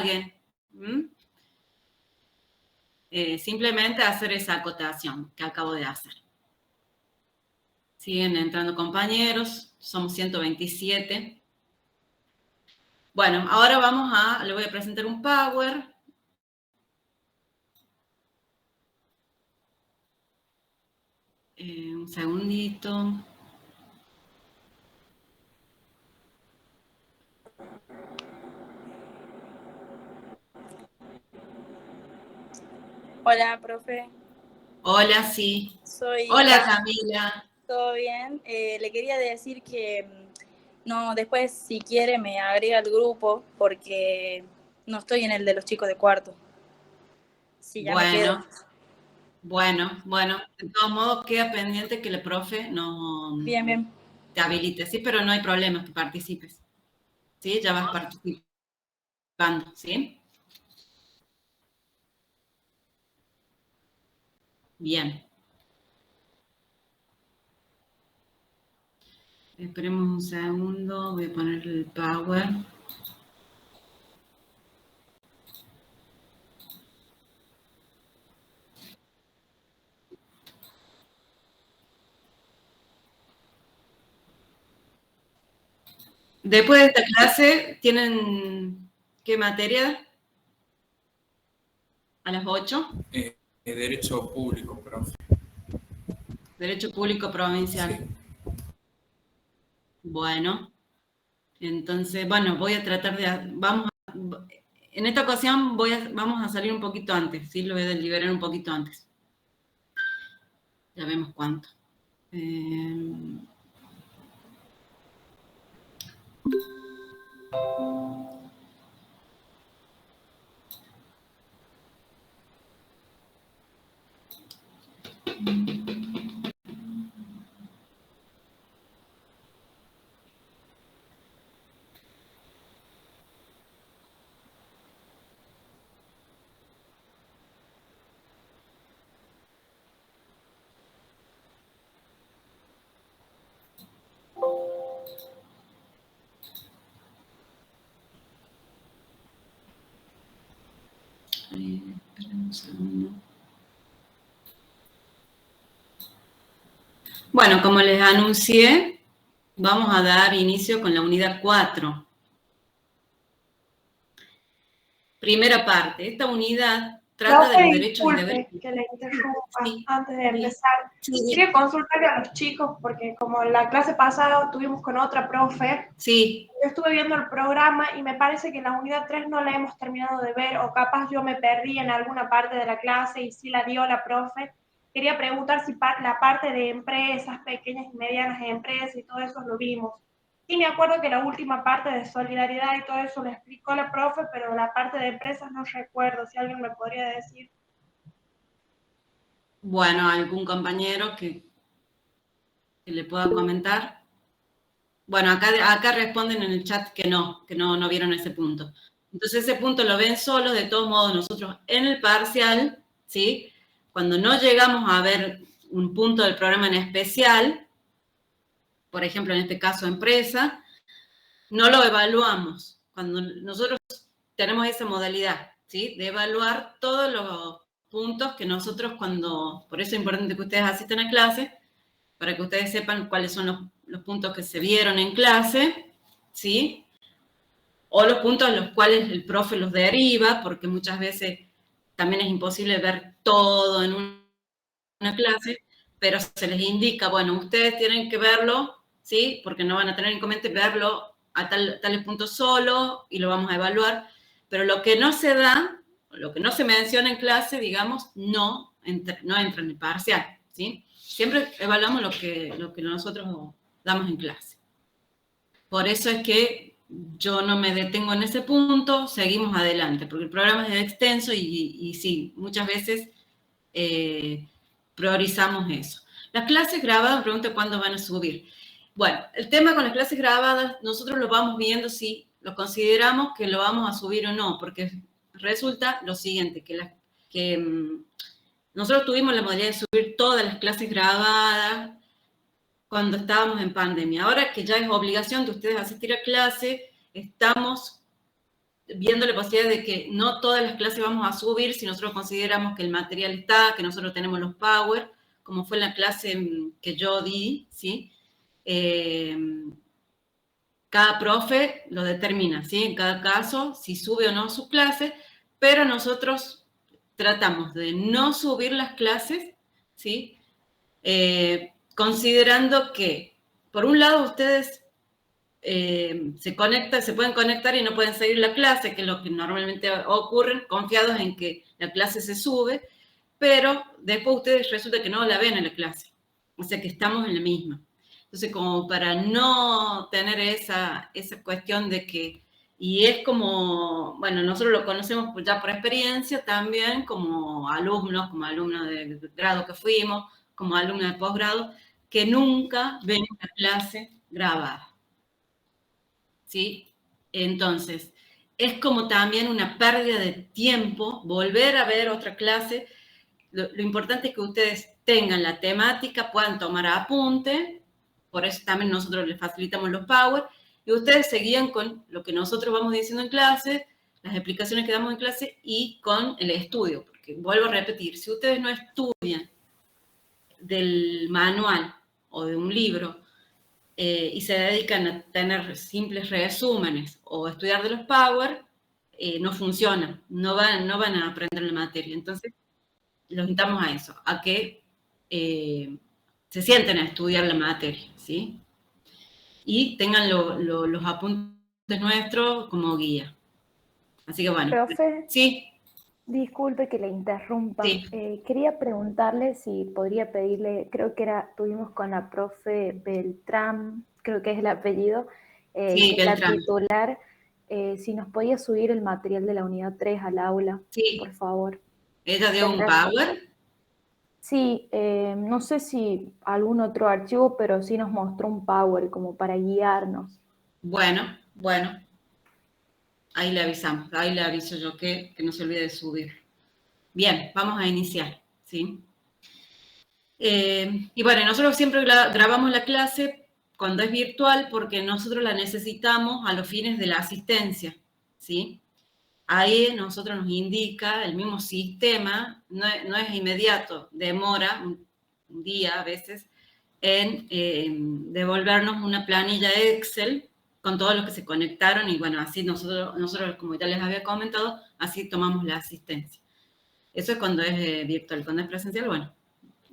paguen. Simplemente hacer esa acotación que acabo de hacer. Siguen entrando compañeros, somos 127. Bueno, ahora le voy a presentar un Power. Un segundito. Hola, profe. Hola, sí. Hola, Camila. ¿Todo bien? Le quería decir que no, después, si quiere, me agrega al grupo porque no estoy en el de los chicos de cuarto. Sí, ya me quedo. Bueno. De todos modos, queda pendiente que el profe no Bien. te habilite, ¿sí? Pero no hay problema que participes. ¿Sí? Ya vas participando, ¿sí? Bien. Esperemos un segundo, voy a poner el Power. Después de esta clase, ¿tienen qué materia? ¿A las 8? Derecho público, profe. Derecho público provincial. Sí. Bueno, entonces, bueno, voy a tratar de... En esta ocasión vamos a salir un poquito antes, ¿sí? Lo voy a liberar un poquito antes. Ya vemos cuánto. Un segundo. Bueno, como les anuncié, vamos a dar inicio con la unidad 4. Primera parte. Esta unidad trata de los derechos y deberes. Que le interrumpa Sí. antes de empezar. Sí. Quería consultarle a los chicos, porque como la clase pasada tuvimos con otra profe, Sí. yo estuve viendo el programa y me parece que la unidad 3 no la hemos terminado de ver, o capaz yo me perdí en alguna parte de la clase y sí la dio la profe. Quería preguntar si la parte de empresas, pequeñas y medianas empresas y todo eso lo vimos. Y me acuerdo que la última parte de solidaridad y todo eso lo explicó la profe, pero la parte de empresas no recuerdo, si alguien me podría decir. Bueno, algún compañero que le pueda comentar. Bueno, acá responden en el chat que no vieron ese punto. Entonces ese punto lo ven solo, de todos modos nosotros en el parcial, ¿sí? Cuando no llegamos a ver un punto del programa en especial, por ejemplo en este caso empresa, no lo evaluamos. Cuando nosotros tenemos esa modalidad, ¿sí? De evaluar todos los puntos que nosotros por eso es importante que ustedes asistan a clase, para que ustedes sepan cuáles son los puntos que se vieron en clase, ¿sí? O los puntos a los cuales el profe los deriva, porque muchas veces también es imposible ver todo en una clase, pero se les indica, bueno, ustedes tienen que verlo, ¿sí? Porque no van a tener inconveniente verlo a tales puntos solo y lo vamos a evaluar, pero lo que no se da, lo que no se menciona en clase, digamos, no entra en el parcial, ¿sí? Siempre evaluamos lo que nosotros damos en clase. Por eso es que yo no me detengo en ese punto, seguimos adelante, porque el programa es extenso y sí, muchas veces priorizamos eso. Las clases grabadas, pregunta cuándo van a subir. Bueno, el tema con las clases grabadas, nosotros lo vamos viendo si lo consideramos que lo vamos a subir o no, porque resulta lo siguiente, que nosotros tuvimos la modalidad de subir todas las clases grabadas cuando estábamos en pandemia. Ahora que ya es obligación de ustedes asistir a clase, estamos viendo la posibilidad de que no todas las clases vamos a subir si nosotros consideramos que el material está, que nosotros tenemos los power, como fue en la clase que yo di, ¿sí? Cada profe lo determina, ¿sí? En cada caso, si sube o no su clase, pero nosotros tratamos de no subir las clases, ¿sí? Considerando que, por un lado, ustedes se pueden conectar y no pueden seguir la clase, que es lo que normalmente ocurre, confiados en que la clase se sube, pero después ustedes resulta que no la ven en la clase, o sea que estamos en la misma. Entonces, como para no tener esa cuestión de que, y es como, bueno, nosotros lo conocemos ya por experiencia también, como alumnos de grado que fuimos, como alumnos de posgrado, que nunca ven la clase grabada. ¿Sí? Entonces, es como también una pérdida de tiempo volver a ver otra clase. Lo importante es que ustedes tengan la temática, puedan tomar apunte, por eso también nosotros les facilitamos los power, y ustedes se guían con lo que nosotros vamos diciendo en clase, las explicaciones que damos en clase y con el estudio, porque vuelvo a repetir, si ustedes no estudian del manual o de un libro, y se dedican a tener simples resúmenes o a estudiar de los power, no funciona, no van a aprender la materia. Entonces, los invitamos a eso, a que se sienten a estudiar la materia, ¿sí? Y tengan los apuntes nuestros como guía. Así que bueno. Profe, Sí. disculpe que le interrumpa. Sí. Quería preguntarle si podría pedirle, creo que tuvimos con la profe Beltrán, creo que es el apellido, sí, la titular, si nos podía subir el material de la unidad 3 al aula, sí. Por favor. ¿Ella dio un power? Sí, no sé si algún otro archivo, pero sí nos mostró un power como para guiarnos. Bueno. Ahí le avisamos, ahí le aviso yo que no se olvide de subir. Bien, vamos a iniciar, ¿sí? Y bueno, nosotros siempre grabamos la clase cuando es virtual porque nosotros la necesitamos a los fines de la asistencia, ¿sí? Ahí nosotros nos indica el mismo sistema, no es inmediato, demora un día a veces en devolvernos una planilla Excel con todos los que se conectaron y bueno, así nosotros, como ya les había comentado, así tomamos la asistencia. Eso es cuando es virtual. Cuando es presencial, bueno,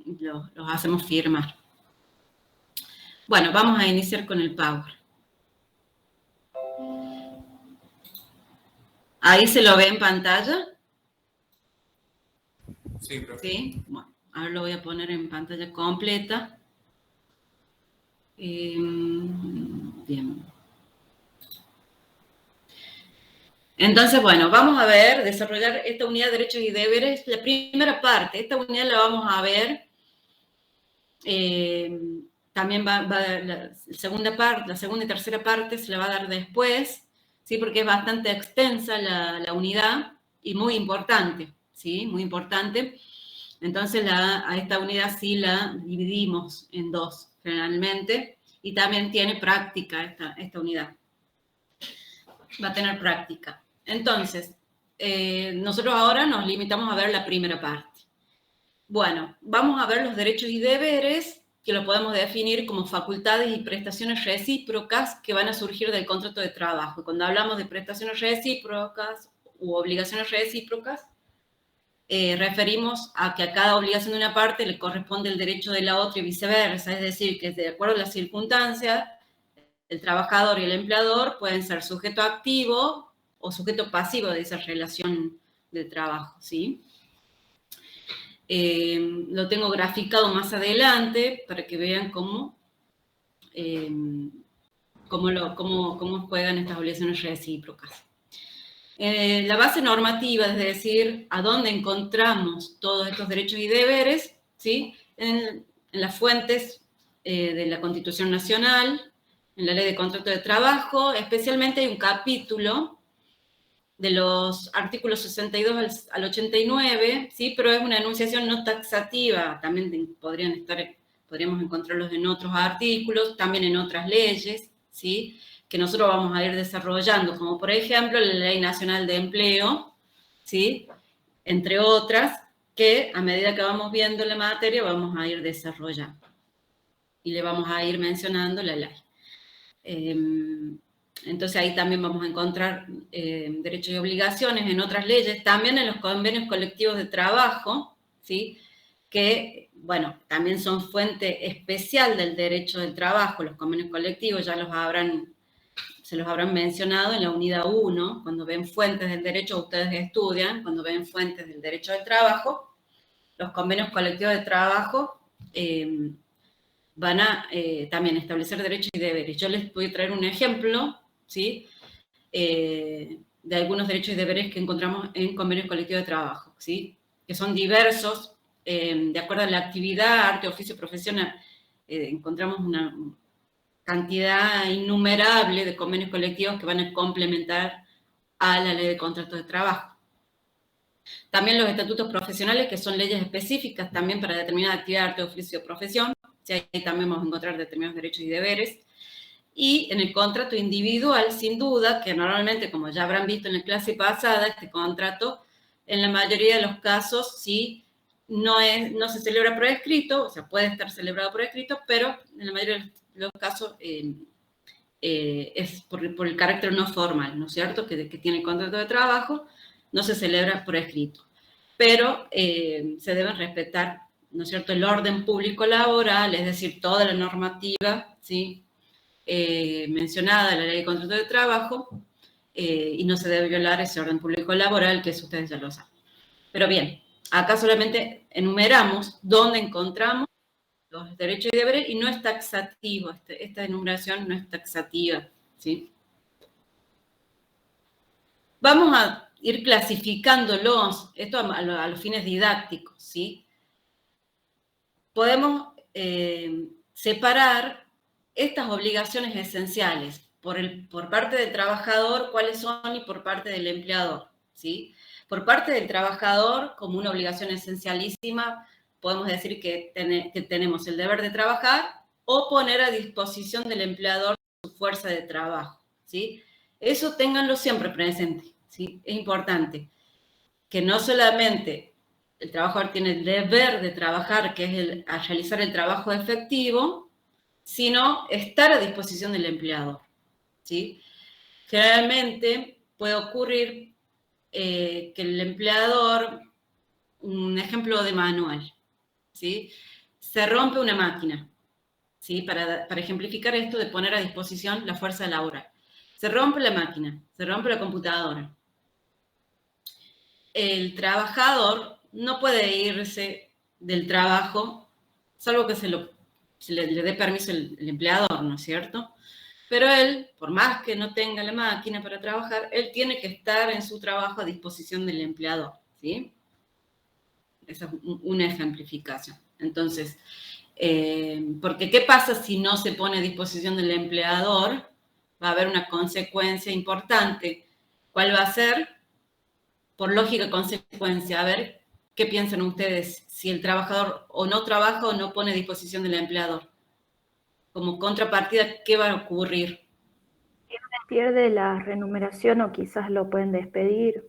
los hacemos firmar. Bueno, vamos a iniciar con el Power. ¿Ahí se lo ve en pantalla? Sí, profe. Sí, bueno, ahora lo voy a poner en pantalla completa. Bien. Entonces, bueno, vamos a desarrollar esta unidad de derechos y deberes. La primera parte, esta unidad la vamos a ver. También la segunda y tercera parte se la va a dar después, ¿sí? Porque es bastante extensa la unidad y muy importante, ¿sí? Muy importante. Entonces, a esta unidad sí la dividimos en dos, generalmente, y también tiene práctica esta unidad. Va a tener práctica. Entonces, nosotros ahora nos limitamos a ver la primera parte. Bueno, vamos a ver los derechos y deberes, que lo podemos definir como facultades y prestaciones recíprocas que van a surgir del contrato de trabajo. Cuando hablamos de prestaciones recíprocas u obligaciones recíprocas, referimos a que a cada obligación de una parte le corresponde el derecho de la otra y viceversa, es decir, que de acuerdo a las circunstancias, el trabajador y el empleador pueden ser sujeto activo o sujeto pasivo de esa relación de trabajo, ¿sí? Lo tengo graficado más adelante para que vean cómo juegan estas obligaciones recíprocas. La base normativa, es decir, a dónde encontramos todos estos derechos y deberes, ¿sí? En las fuentes de la Constitución Nacional, en la Ley de Contrato de Trabajo, especialmente hay un capítulo de los artículos 62 al 89, ¿sí? Pero es una enunciación no taxativa, también podríamos encontrarlos en otros artículos, también en otras leyes, ¿sí? que nosotros vamos a ir desarrollando, como por ejemplo la Ley Nacional de Empleo, ¿sí? Entre otras, que a medida que vamos viendo la materia vamos a ir desarrollando y le vamos a ir mencionando la ley. Entonces ahí también vamos a encontrar derechos y obligaciones en otras leyes, también en los convenios colectivos de trabajo, ¿sí? Que, bueno, también son fuente especial del derecho del trabajo. Los convenios colectivos ya se los habrán mencionado en la unidad 1, cuando ven fuentes del derecho, ustedes estudian, cuando ven fuentes del derecho del trabajo, los convenios colectivos de trabajo van a también establecer derechos y deberes. Yo les voy a traer un ejemplo, ¿sí? De algunos derechos y deberes que encontramos en convenios colectivos de trabajo, ¿sí? Que son diversos, de acuerdo a la actividad, arte, oficio, profesión, encontramos una cantidad innumerable de convenios colectivos que van a complementar a la ley de contratos de trabajo. También los estatutos profesionales, que son leyes específicas también para determinada actividad, arte, oficio, profesión. Ahí también vamos a encontrar determinados derechos y deberes. Y en el contrato individual, sin duda, que normalmente, como ya habrán visto en la clase pasada, este contrato, en la mayoría de los casos, sí, no se celebra por escrito, o sea, puede estar celebrado por escrito, pero en la mayoría de los casos es por el carácter no formal, ¿no es cierto?, que tiene el contrato de trabajo, no se celebra por escrito. Pero se deben respetar, ¿no es cierto?, el orden público laboral, es decir, toda la normativa, ¿sí?, mencionada en la ley de contrato de trabajo, y no se debe violar ese orden público laboral, que eso ustedes ya lo saben. Pero bien, acá solamente enumeramos dónde encontramos los derechos y deberes, y no es taxativo, esta enumeración no es taxativa, ¿sí? Vamos a ir clasificándolos, esto a los fines didácticos, ¿sí? Podemos separar estas obligaciones esenciales por parte del trabajador, cuáles son, y por parte del empleador, ¿sí? Por parte del trabajador, como una obligación esencialísima, podemos decir que tenemos el deber de trabajar o poner a disposición del empleador su fuerza de trabajo, ¿sí? Eso ténganlo siempre presente, ¿sí? Es importante que no solamente el trabajador tiene el deber de trabajar, que es realizar el trabajo efectivo, sino estar a disposición del empleador, ¿sí? Generalmente puede ocurrir que el empleador, un ejemplo de manual, ¿sí? Se rompe una máquina, ¿sí? Para ejemplificar esto de poner a disposición la fuerza laboral. Se rompe la máquina, se rompe la computadora. El trabajador no puede irse del trabajo, salvo que se le dé permiso el empleador, ¿no es cierto? Pero él, por más que no tenga la máquina para trabajar, él tiene que estar en su trabajo a disposición del empleador, ¿sí? Esa es una ejemplificación. Entonces, porque ¿qué pasa si no se pone a disposición del empleador? Va a haber una consecuencia importante. ¿Cuál va a ser? Por lógica consecuencia, a ver qué piensan ustedes, si el trabajador o no trabaja o no pone a disposición del empleador. Como contrapartida, ¿qué va a ocurrir? Pierde la remuneración o quizás lo pueden despedir.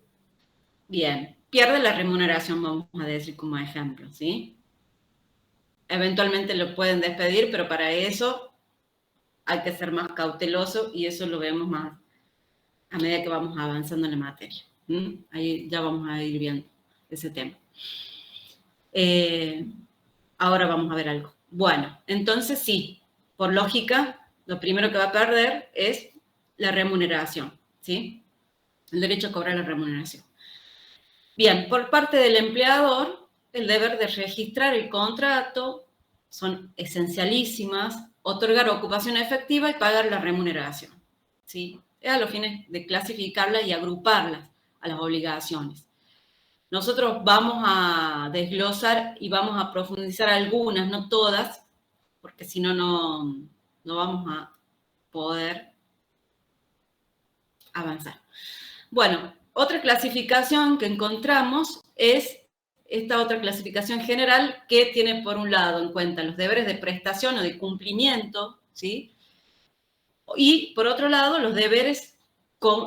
Bien, pierde la remuneración, vamos a decir como ejemplo, ¿sí? Eventualmente lo pueden despedir, pero para eso hay que ser más cauteloso, y eso lo vemos más a medida que vamos avanzando en la materia. Ahí ya vamos a ir viendo ese tema. Ahora vamos a ver algo. Bueno, entonces sí, por lógica, lo primero que va a perder es la remuneración, ¿sí? El derecho a cobrar la remuneración. Bien, por parte del empleador, el deber de registrar el contrato, son esencialísimas, otorgar ocupación efectiva y pagar la remuneración, ¿sí? Es a los fines de clasificarlas y agruparlas a las obligaciones. Nosotros vamos a desglosar y vamos a profundizar algunas, no todas, porque si no, no vamos a poder avanzar. Bueno, otra clasificación que encontramos es esta otra clasificación general, que tiene por un lado en cuenta los deberes de prestación o de cumplimiento, ¿sí? Y, por otro lado, los deberes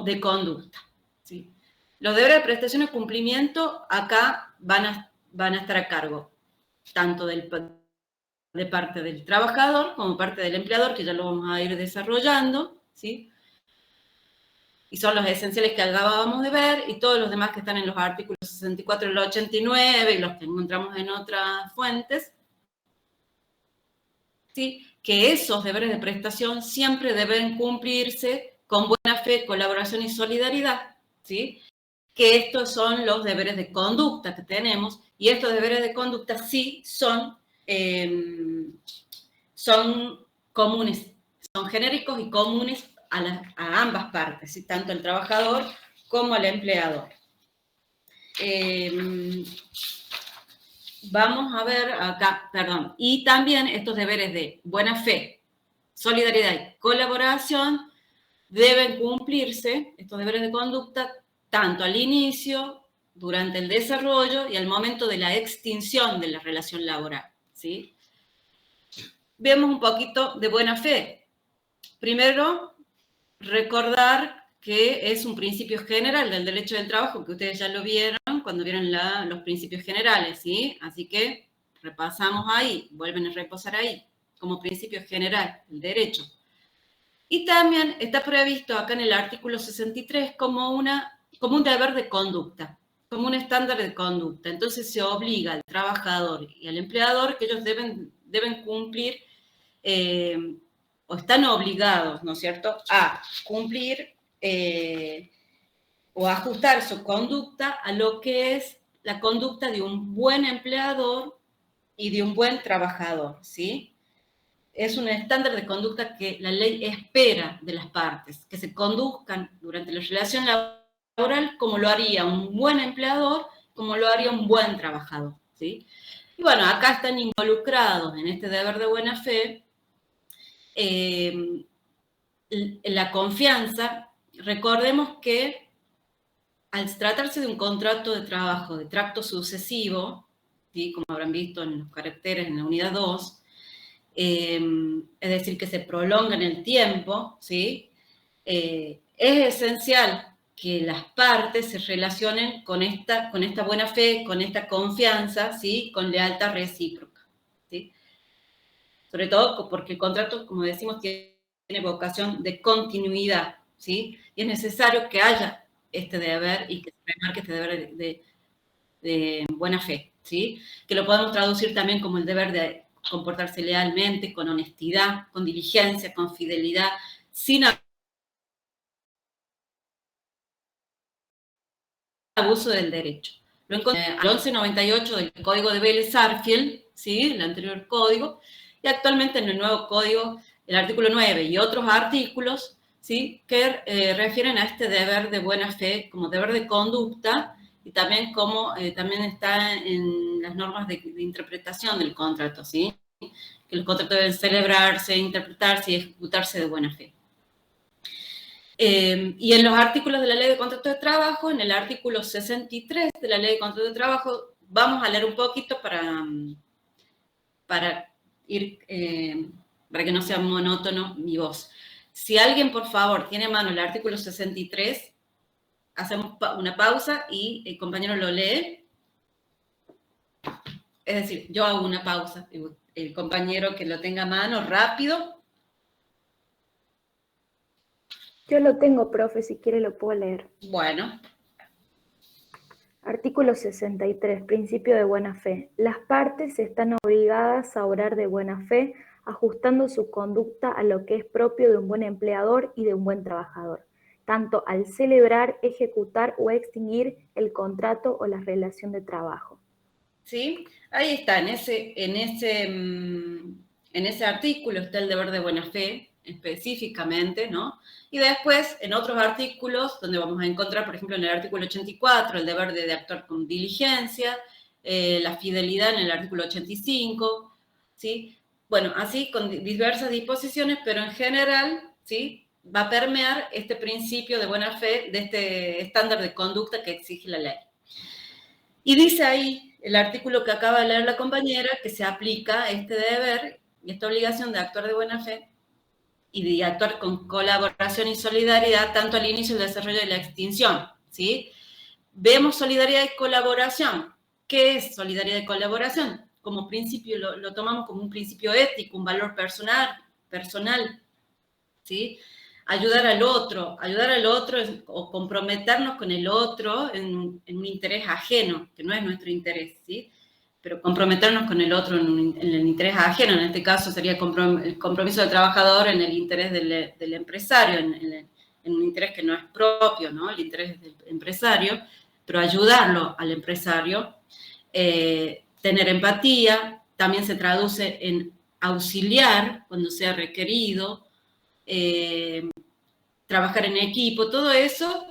de conducta, ¿sí? Los deberes de prestación y cumplimiento acá van a estar a cargo tanto de parte del trabajador como parte del empleador, que ya lo vamos a ir desarrollando, ¿sí? Y son los esenciales que acabábamos de ver, y todos los demás que están en los artículos 64 y el 89, y los que encontramos en otras fuentes, ¿sí? Que esos deberes de prestación siempre deben cumplirse con buena fe, colaboración y solidaridad, ¿sí? Que estos son los deberes de conducta que tenemos, y estos deberes de conducta sí son comunes, son genéricos y comunes a ambas partes, ¿sí? Tanto al trabajador como al empleador. Vamos a ver acá, perdón, y también estos deberes de buena fe, solidaridad y colaboración deben cumplirse, estos deberes de conducta, tanto al inicio, durante el desarrollo y al momento de la extinción de la relación laboral, ¿sí? Vemos un poquito de buena fe. Primero, recordar que es un principio general del derecho del trabajo, que ustedes ya lo vieron cuando vieron los principios generales, ¿sí? Así que repasamos ahí, vuelven a repasar ahí, como principio general del derecho. Y también está previsto acá en el artículo 63 como un deber de conducta, como un estándar de conducta. Entonces se obliga al trabajador y al empleador que ellos deben cumplir, o están obligados, ¿no es cierto?, a cumplir o ajustar su conducta a lo que es la conducta de un buen empleador y de un buen trabajador, ¿sí? Es un estándar de conducta que la ley espera de las partes, que se conduzcan durante la relación laboral como lo haría un buen empleador, como lo haría un buen trabajador, ¿sí? Y bueno, acá están involucrados en este deber de buena fe la confianza. Recordemos que al tratarse de un contrato de trabajo de tracto sucesivo, ¿sí?, como habrán visto en los caracteres en la unidad 2, es decir, que se prolonga en el tiempo, ¿sí? Es esencial que las partes se relacionen con esta buena fe, con esta confianza, ¿sí?, con lealtad recíproca, ¿sí? Sobre todo porque el contrato, como decimos, tiene vocación de continuidad, ¿sí? Y es necesario que haya este deber y que se remarque este deber de buena fe, ¿sí? Que lo podemos traducir también como el deber de comportarse lealmente, con honestidad, con diligencia, con fidelidad, sin abuso del derecho. Lo encontramos al 1198 del Código de Vélez-Sarsfield, ¿sí?, el anterior código, y actualmente en el nuevo código, el artículo 9 y otros artículos, ¿sí?, que refieren a este deber de buena fe como deber de conducta, y también como también está en las normas de interpretación del contrato, ¿sí?, que los contratos deben celebrarse, interpretarse y ejecutarse de buena fe. Y en los artículos de la Ley de Contrato de Trabajo, en el artículo 63 de la Ley de Contrato de Trabajo, vamos a leer un poquito para ir, para que no sea monótono mi voz. Si alguien, por favor, tiene a mano el artículo 63, hacemos una pausa y el compañero lo lee. Es decir, yo hago una pausa, el compañero que lo tenga a mano, rápido. Yo lo tengo, profe, si quiere lo puedo leer. Bueno. Artículo 63, principio de buena fe. Las partes están obligadas a obrar de buena fe, ajustando su conducta a lo que es propio de un buen empleador y de un buen trabajador, tanto al celebrar, ejecutar o extinguir el contrato o la relación de trabajo. ¿Sí? Ahí está, en ese artículo está el deber de buena fe, específicamente, ¿no? Y después, en otros artículos, donde vamos a encontrar, por ejemplo, en el artículo 84, el deber de actuar con diligencia, la fidelidad en el artículo 85, ¿sí? Bueno, así con diversas disposiciones, pero en general, ¿sí?, va a permear este principio de buena fe, de este estándar de conducta que exige la ley. Y dice ahí, el artículo que acaba de leer la compañera, que se aplica este deber y esta obligación de actuar de buena fe y de actuar con colaboración y solidaridad tanto al inicio, el desarrollo y la extinción, ¿sí? Vemos solidaridad y colaboración. ¿Qué es solidaridad y colaboración? Como principio, lo tomamos como un principio ético, un valor personal, ¿sí? Ayudar al otro o comprometernos con el otro en un interés ajeno, que no es nuestro interés, ¿sí? Pero comprometernos con el otro en el interés ajeno, en este caso sería el compromiso del trabajador en el interés del empresario, en un interés que no es propio, ¿no? El interés del empresario, pero ayudarlo al empresario, tener empatía, también se traduce en auxiliar cuando sea requerido, trabajar en equipo, todo eso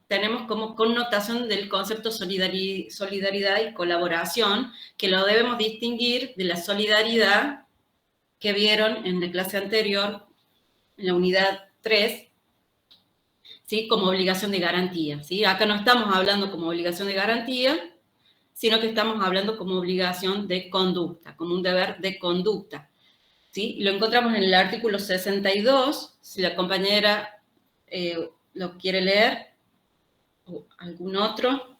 tenemos como connotación del concepto solidaridad y colaboración, que lo debemos distinguir de la solidaridad que vieron en la clase anterior, en la unidad 3, ¿sí? Como obligación de garantía, ¿sí? Acá no estamos hablando como obligación de garantía, sino que estamos hablando como obligación de conducta, como un deber de conducta, ¿sí? Lo encontramos en el artículo 62, si la compañera lo quiere leer, o algún otro.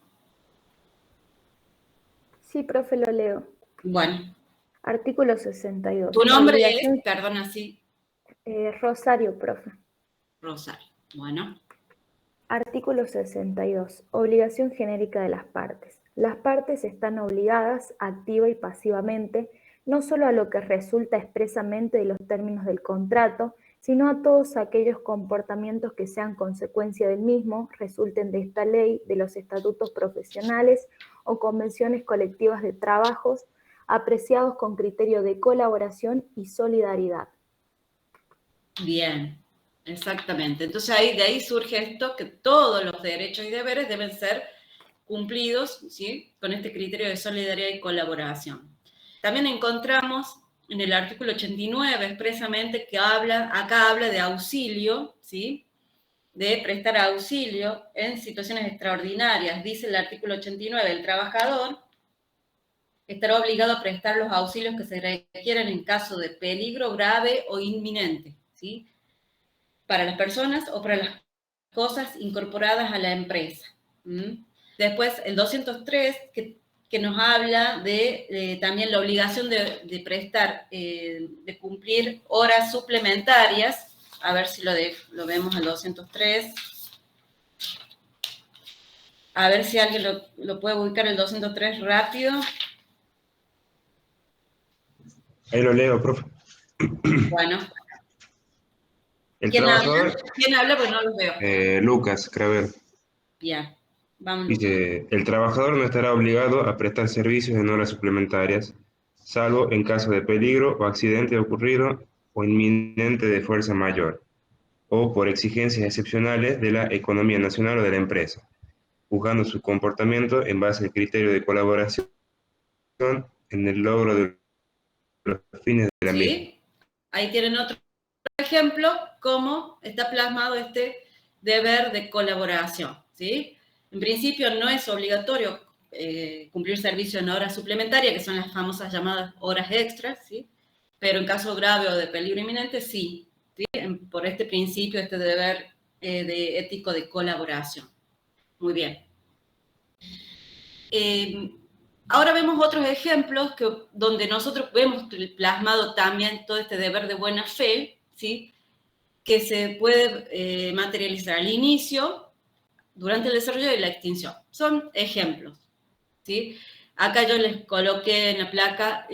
Sí, profe, lo leo. Bueno. Artículo 62. ¿Tu nombre es? Perdona, sí. Rosario, profe. Rosario, bueno. Artículo 62. Obligación genérica de las partes. Las partes están obligadas, activa y pasivamente, no solo a lo que resulta expresamente de los términos del contrato, sino a todos aquellos comportamientos que sean consecuencia del mismo, resulten de esta ley, de los estatutos profesionales o convenciones colectivas de trabajos, apreciados con criterio de colaboración y solidaridad. Bien, exactamente. Entonces de ahí surge esto, que todos los derechos y deberes deben ser cumplidos, ¿sí? Con este criterio de solidaridad y colaboración. También encontramos en el artículo 89 expresamente que acá habla de auxilio, ¿sí? De prestar auxilio en situaciones extraordinarias. Dice el artículo 89, el trabajador estará obligado a prestar los auxilios que se requieran en caso de peligro grave o inminente, ¿sí? Para las personas o para las cosas incorporadas a la empresa. Después, el 203, que nos habla de también la obligación de prestar, de cumplir horas suplementarias. A ver si lo vemos al 203. A ver si alguien lo puede ubicar el 203 rápido. Ahí lo leo, profe. Bueno. ¿Quién habla? ¿Quién habla? Pues no lo veo. Lucas Craver. Bien, vamos. Dice, el trabajador no estará obligado a prestar servicios en horas suplementarias, salvo en caso de peligro o accidente ocurrido o inminente de fuerza mayor, o por exigencias excepcionales de la economía nacional o de la empresa, juzgando su comportamiento en base al criterio de colaboración en el logro de los fines de la misma. ¿Sí? Ahí tienen otro ejemplo, cómo está plasmado este deber de colaboración, ¿sí? En principio no es obligatorio cumplir servicio en horas suplementarias, que son las famosas llamadas horas extras, ¿sí? Pero en caso grave o de peligro inminente, sí, ¿sí? Por este principio, este deber ético de colaboración. Muy bien. Ahora vemos otros ejemplos donde nosotros vemos plasmado también todo este deber de buena fe, ¿sí? Que se puede materializar al inicio, durante el desarrollo y la extinción. Son ejemplos, ¿sí? Acá yo les coloqué en la placa,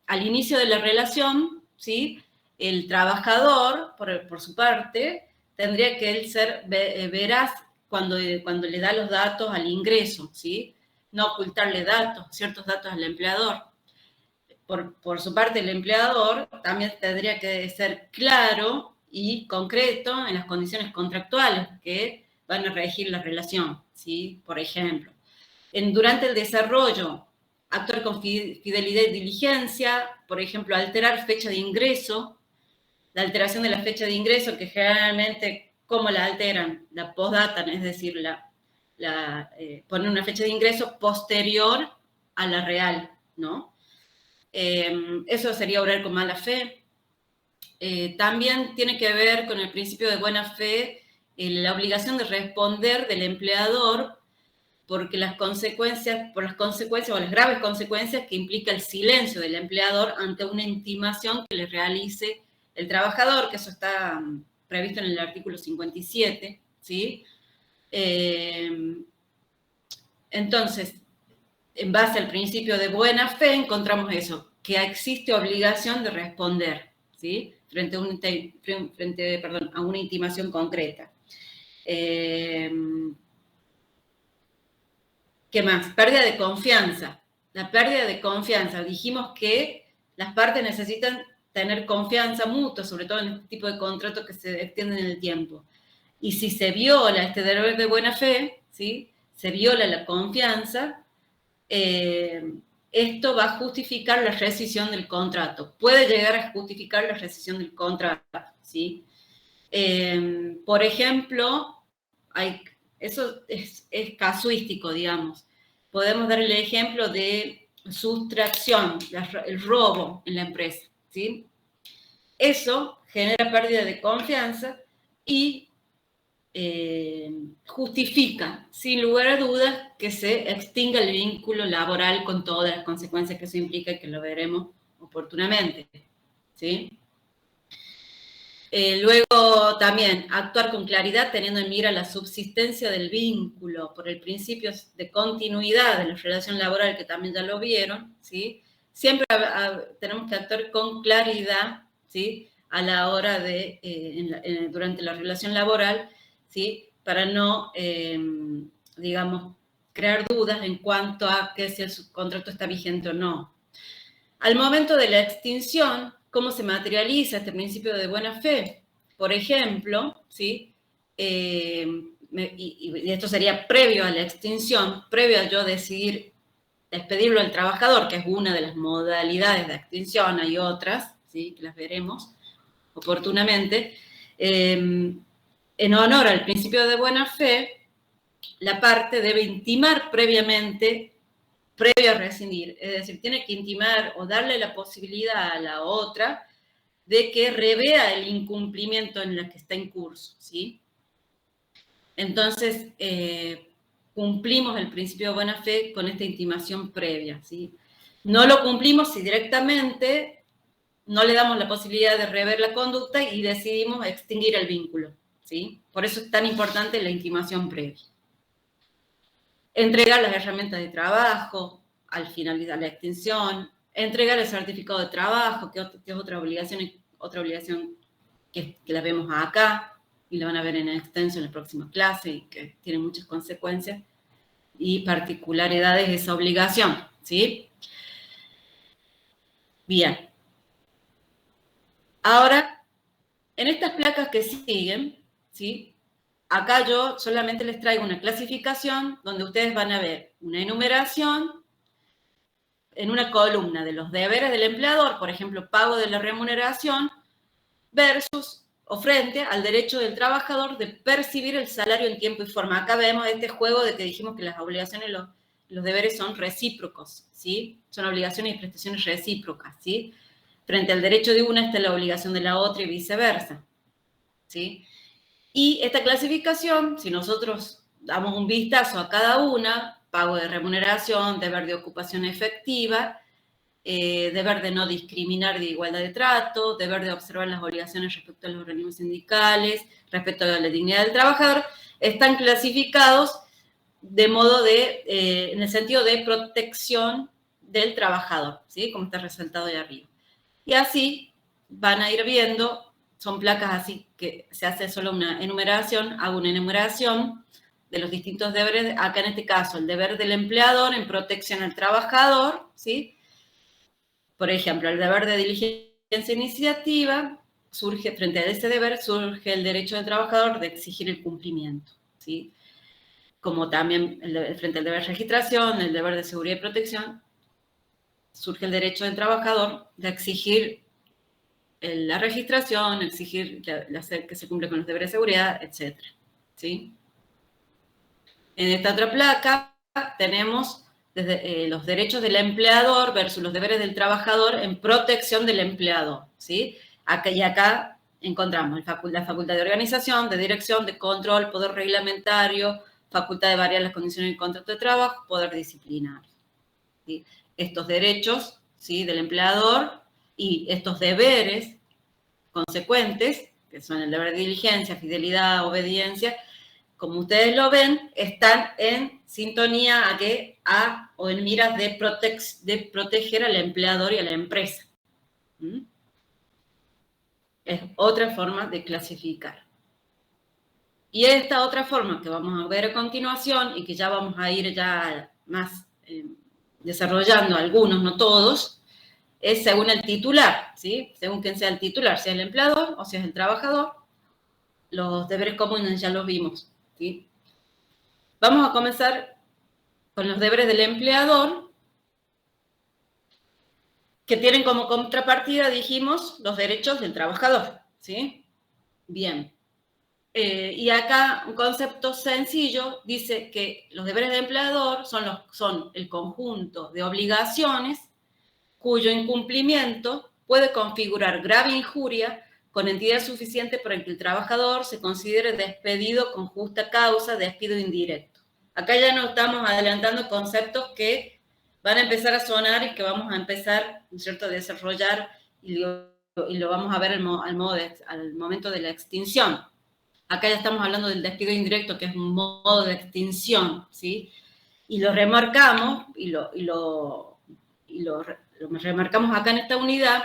al inicio de la relación, ¿sí? El trabajador, por su parte, tendría que él ser veraz cuando le da los datos al ingreso, ¿sí? No ocultarle ciertos datos al empleador. Por su parte, el empleador también tendría que ser claro y concreto en las condiciones contractuales que van a regir la relación, ¿sí? Por ejemplo, durante el desarrollo, actuar con fidelidad y diligencia, por ejemplo, alterar fecha de ingreso, la alteración de la fecha de ingreso, que generalmente, ¿cómo la alteran? La postdatan, es decir, poner una fecha de ingreso posterior a la real, ¿no? Eso sería obrar con mala fe. también tiene que ver con el principio de buena fe, la obligación de responder del empleador por las consecuencias o las graves consecuencias que implica el silencio del empleador ante una intimación que le realice el trabajador, que eso está previsto en el artículo 57, ¿sí? Entonces, en base al principio de buena fe, encontramos eso, que existe obligación de responder, ¿sí? Frente a una intimación concreta. ¿Qué más? Pérdida de confianza. La pérdida de confianza. Dijimos que las partes necesitan tener confianza mutua, sobre todo en este tipo de contratos que se extienden en el tiempo. Y si se viola este deber de buena fe, ¿sí? Se viola la confianza, esto va a justificar la rescisión del contrato. Puede llegar a justificar la rescisión del contrato, ¿sí? Por ejemplo, eso es casuístico, digamos. Podemos dar el ejemplo de sustracción, el robo en la empresa, ¿sí? Eso genera pérdida de confianza y justifica, sin lugar a dudas, que se extinga el vínculo laboral con todas las consecuencias que eso implica y que lo veremos oportunamente, ¿sí? Luego también actuar con claridad teniendo en mira la subsistencia del vínculo por el principio de continuidad de la relación laboral, que también ya lo vieron, ¿sí? Siempre tenemos que actuar con claridad, ¿sí? A la hora de, durante la relación laboral, ¿sí? Para no, digamos, crear dudas en cuanto a que si el subcontrato está vigente o no. Al momento de la extinción, ¿cómo se materializa este principio de buena fe? Por ejemplo, ¿sí? Y esto sería previo a la extinción, previo a yo decidir despedirlo al trabajador, que es una de las modalidades de extinción, hay otras, ¿sí? Que las veremos oportunamente. En honor al principio de buena fe, la parte debe intimar previamente, previo a rescindir, es decir, tiene que intimar o darle la posibilidad a la otra de que revea el incumplimiento en el que está en curso, ¿sí? Entonces, cumplimos el principio de buena fe con esta intimación previa, ¿sí? No lo cumplimos si directamente no le damos la posibilidad de rever la conducta y decidimos extinguir el vínculo, ¿sí? Por eso es tan importante la intimación previa. Entregar las herramientas de trabajo al finalizar la extinción, entregar el certificado de trabajo, que es otra obligación que la vemos acá, y la van a ver en extenso en la próxima clase, y que tiene muchas consecuencias y particularidades de esa obligación, ¿sí? Bien. Ahora, en estas placas que siguen, ¿sí? Acá yo solamente les traigo una clasificación donde ustedes van a ver una enumeración en una columna de los deberes del empleador, por ejemplo, pago de la remuneración, versus o frente al derecho del trabajador de percibir el salario en tiempo y forma. Acá vemos este juego de que dijimos que las obligaciones y los deberes son recíprocos, ¿sí? Son obligaciones y prestaciones recíprocas, ¿sí? Frente al derecho de una está la obligación de la otra y viceversa, ¿sí? Y esta clasificación, si nosotros damos un vistazo a cada una, pago de remuneración, deber de ocupación efectiva, deber de no discriminar de igualdad de trato, deber de observar las obligaciones respecto a los organismos sindicales, respecto a la dignidad del trabajador, están clasificados de modo en el sentido de protección del trabajador, ¿sí? Como está resaltado ahí arriba. Y así van a ir viendo. Son placas así que se hace solo una enumeración, hago una enumeración de los distintos deberes, acá en este caso el deber del empleador en protección al trabajador, ¿sí? Por ejemplo, el deber de diligencia e iniciativa, surge, frente a ese deber, surge el derecho del trabajador de exigir el cumplimiento, ¿sí? Como también frente al deber de registración, el deber de seguridad y protección, surge el derecho del trabajador de exigir la registración, exigir que se cumpla con los deberes de seguridad, etc. ¿Sí? En esta otra placa tenemos desde, los derechos del empleador versus los deberes del trabajador en protección del empleador, ¿sí? Acá encontramos la facultad de organización, de dirección, de control, poder reglamentario, facultad de variar las condiciones del contrato de trabajo, poder disciplinario. ¿Sí? Estos derechos, ¿sí?, del empleador y estos deberes consecuentes, que son el deber de diligencia, fidelidad, obediencia, como ustedes lo ven, están en sintonía o en miras de proteger al empleador y a la empresa. ¿Mm? Es otra forma de clasificar. Y esta otra forma que vamos a ver a continuación y que ya vamos a ir ya más desarrollando algunos, no todos, es según el titular, ¿sí? Según quién sea el titular, si es el empleador o si es el trabajador. Los deberes comunes ya los vimos, ¿sí? Vamos a comenzar con los deberes del empleador, que tienen como contrapartida, dijimos, los derechos del trabajador, ¿sí? Bien. Y acá un concepto sencillo dice que los deberes del empleador son el conjunto de obligaciones cuyo incumplimiento puede configurar grave injuria con entidad suficiente para que el trabajador se considere despedido con justa causa, despido indirecto. Acá ya nos estamos adelantando conceptos que van a empezar a sonar y que vamos a empezar, ¿no es cierto?, a desarrollar y lo vamos a ver al momento de la extinción. Acá ya estamos hablando del despido indirecto, que es un modo de extinción, ¿sí? Y lo remarcamos, lo remarcamos acá en esta unidad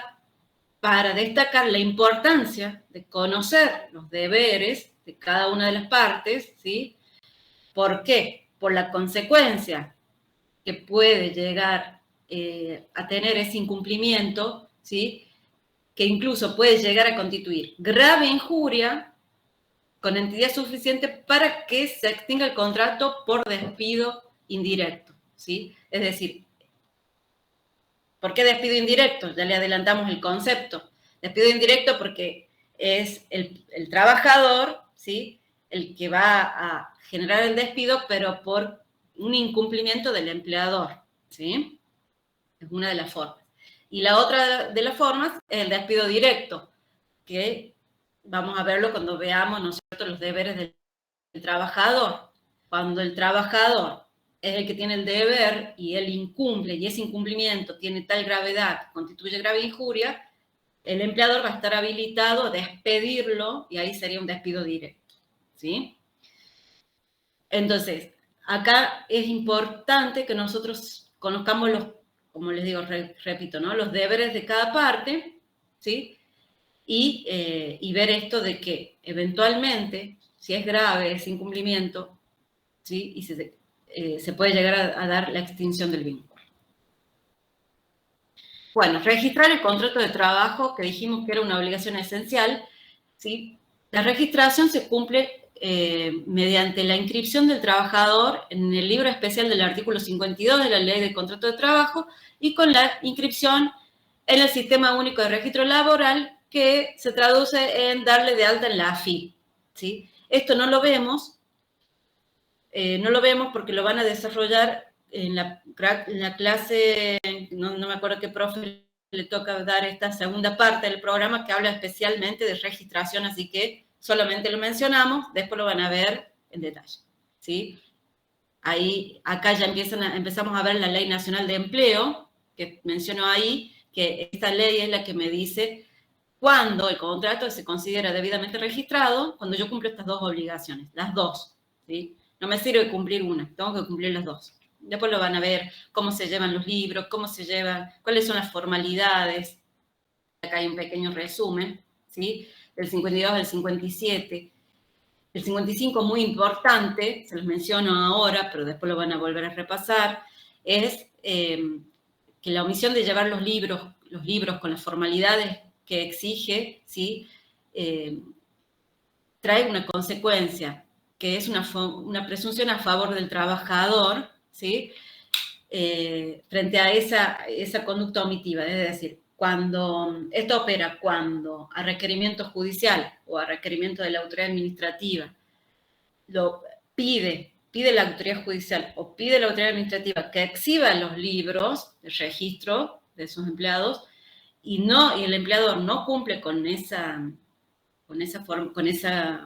para destacar la importancia de conocer los deberes de cada una de las partes, ¿sí? ¿Por qué? Por la consecuencia que puede llegar a tener ese incumplimiento, ¿sí?, que incluso puede llegar a constituir grave injuria con entidad suficiente para que se extinga el contrato por despido indirecto, ¿sí? Es decir, ¿por qué despido indirecto? Ya le adelantamos el concepto. Despido indirecto porque es el trabajador, ¿sí?, el que va a generar el despido, pero por un incumplimiento del empleador, ¿sí? Es una de las formas. Y la otra de las formas es el despido directo, que vamos a verlo cuando veamos, ¿no es cierto?, los deberes del trabajador. Cuando el trabajador es el que tiene el deber y él incumple, y ese incumplimiento tiene tal gravedad, constituye grave injuria, el empleador va a estar habilitado a despedirlo y ahí sería un despido directo, ¿sí? Entonces, acá es importante que nosotros conozcamos como les digo, repito, ¿no?, los deberes de cada parte, ¿sí? Y ver esto de que eventualmente, si es grave ese incumplimiento, ¿sí?, y se puede llegar a dar la extinción del vínculo. Bueno, registrar el contrato de trabajo, que dijimos que era una obligación esencial, ¿sí? La registración se cumple mediante la inscripción del trabajador en el libro especial del artículo 52 de la Ley de Contrato de Trabajo y con la inscripción en el Sistema Único de Registro Laboral, que se traduce en darle de alta en la AFIP, ¿sí? Esto no lo vemos porque lo van a desarrollar en la clase, no me acuerdo qué profe le toca dar esta segunda parte del programa que habla especialmente de registración, así que solamente lo mencionamos, después lo van a ver en detalle, ¿sí? Acá ya empezamos a ver la Ley Nacional de Empleo, que menciono ahí, que esta ley es la que me dice cuando el contrato se considera debidamente registrado, cuando yo cumplo estas dos obligaciones, las dos, ¿sí? No me sirve cumplir una, tengo que cumplir las dos. Después lo van a ver cómo se llevan los libros, cuáles son las formalidades. Acá hay un pequeño resumen, ¿sí? Del 52 al 57. El 55, muy importante, se los menciono ahora, pero después lo van a volver a repasar, es que la omisión de llevar los libros con las formalidades que exige, ¿sí? Trae una consecuencia, que es una presunción a favor del trabajador, ¿sí? Frente a esa conducta omitiva, es decir, esto opera cuando a requerimiento judicial o a requerimiento de la autoridad administrativa lo pide la autoridad judicial o pide la autoridad administrativa que exhiba los libros de registro de sus empleados y el empleador no cumple con esa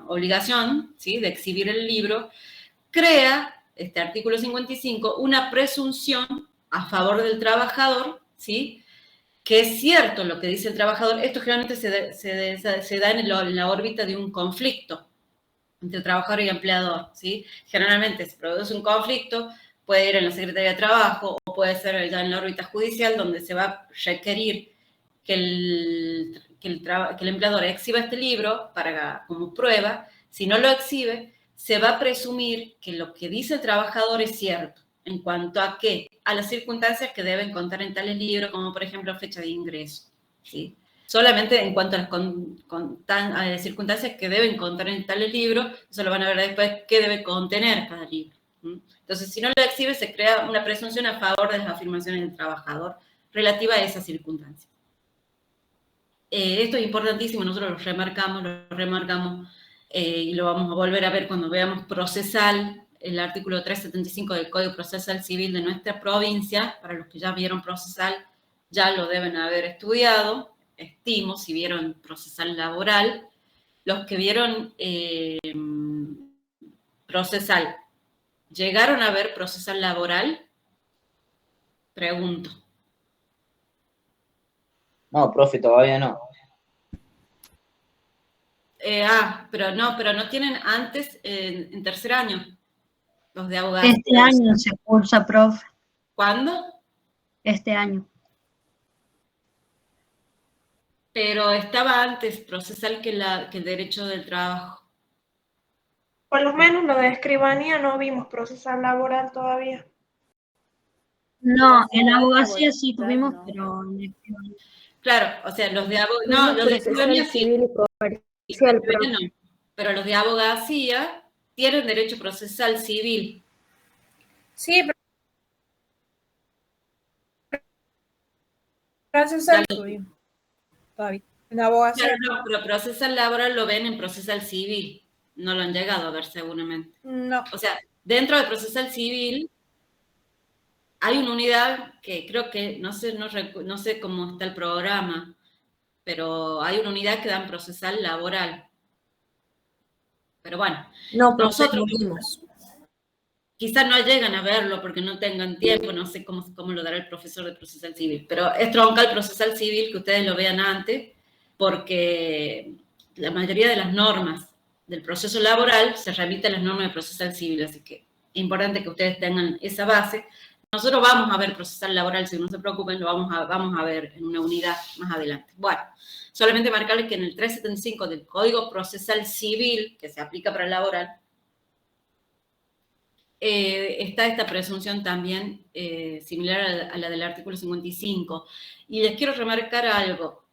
obligación, ¿sí?, de exhibir el libro, crea este artículo 55 una presunción a favor del trabajador, ¿sí?, que es cierto lo que dice el trabajador. Esto generalmente se da en la órbita de un conflicto entre trabajador y empleador, ¿sí? Generalmente se produce un conflicto, puede ir en la Secretaría de Trabajo o puede ser ya en la órbita judicial, donde se va a requerir que el empleador exhiba este libro como prueba. Si no lo exhibe, se va a presumir que lo que dice el trabajador es cierto. ¿En cuanto a qué? A las circunstancias que deben contar en tales libros, como por ejemplo fecha de ingreso, ¿sí? Solamente en cuanto a las circunstancias que deben contar en tales libros, eso lo van a ver después, qué debe contener cada libro. Entonces, si no lo exhibe, se crea una presunción a favor de las afirmaciones del trabajador relativa a esas circunstancias. Esto es importantísimo, nosotros lo remarcamos y lo vamos a volver a ver cuando veamos procesal, el artículo 375 del Código Procesal Civil de nuestra provincia. Para los que ya vieron procesal, ya lo deben haber estudiado, estimo, si vieron procesal laboral. Los que vieron procesal, ¿llegaron a ver procesal laboral? Pregunto. No, profe, todavía no. Pero no tienen antes en tercer año, los de abogados. Este año se cursa, profe. ¿Cuándo? Este año. Pero estaba antes procesal que el derecho del trabajo. Por lo menos lo de escribanía no vimos procesal laboral todavía. No, en abogacía sí tuvimos, pero en escribanía. Claro, o sea, los de abogacía, no, los de escribanía sí. Civil y comercial, No, pero los de abogacía tienen derecho procesal civil. Sí, procesal civil. Todavía. En abogacía. Claro, no, pero procesal laboral lo ven en procesal civil. No lo han llegado a ver seguramente. No. O sea, dentro de procesal civil hay una unidad que creo que, no sé cómo está el programa, pero hay una unidad que dan procesal laboral. Pero bueno, No, nosotros vimos. quizás no llegan a verlo porque no tengan tiempo, no sé cómo lo dará el profesor de procesal civil, pero es troncal procesal civil que ustedes lo vean antes, porque la mayoría de las normas del proceso laboral se remiten a las normas de procesal civil, así que es importante que ustedes tengan esa base. Nosotros vamos a ver procesal laboral, si no se preocupen, lo vamos a ver en una unidad más adelante. Bueno, solamente marcarles que en el 375 del Código Procesal Civil, que se aplica para el laboral, está esta presunción también similar a la del artículo 55. Y les quiero remarcar algo.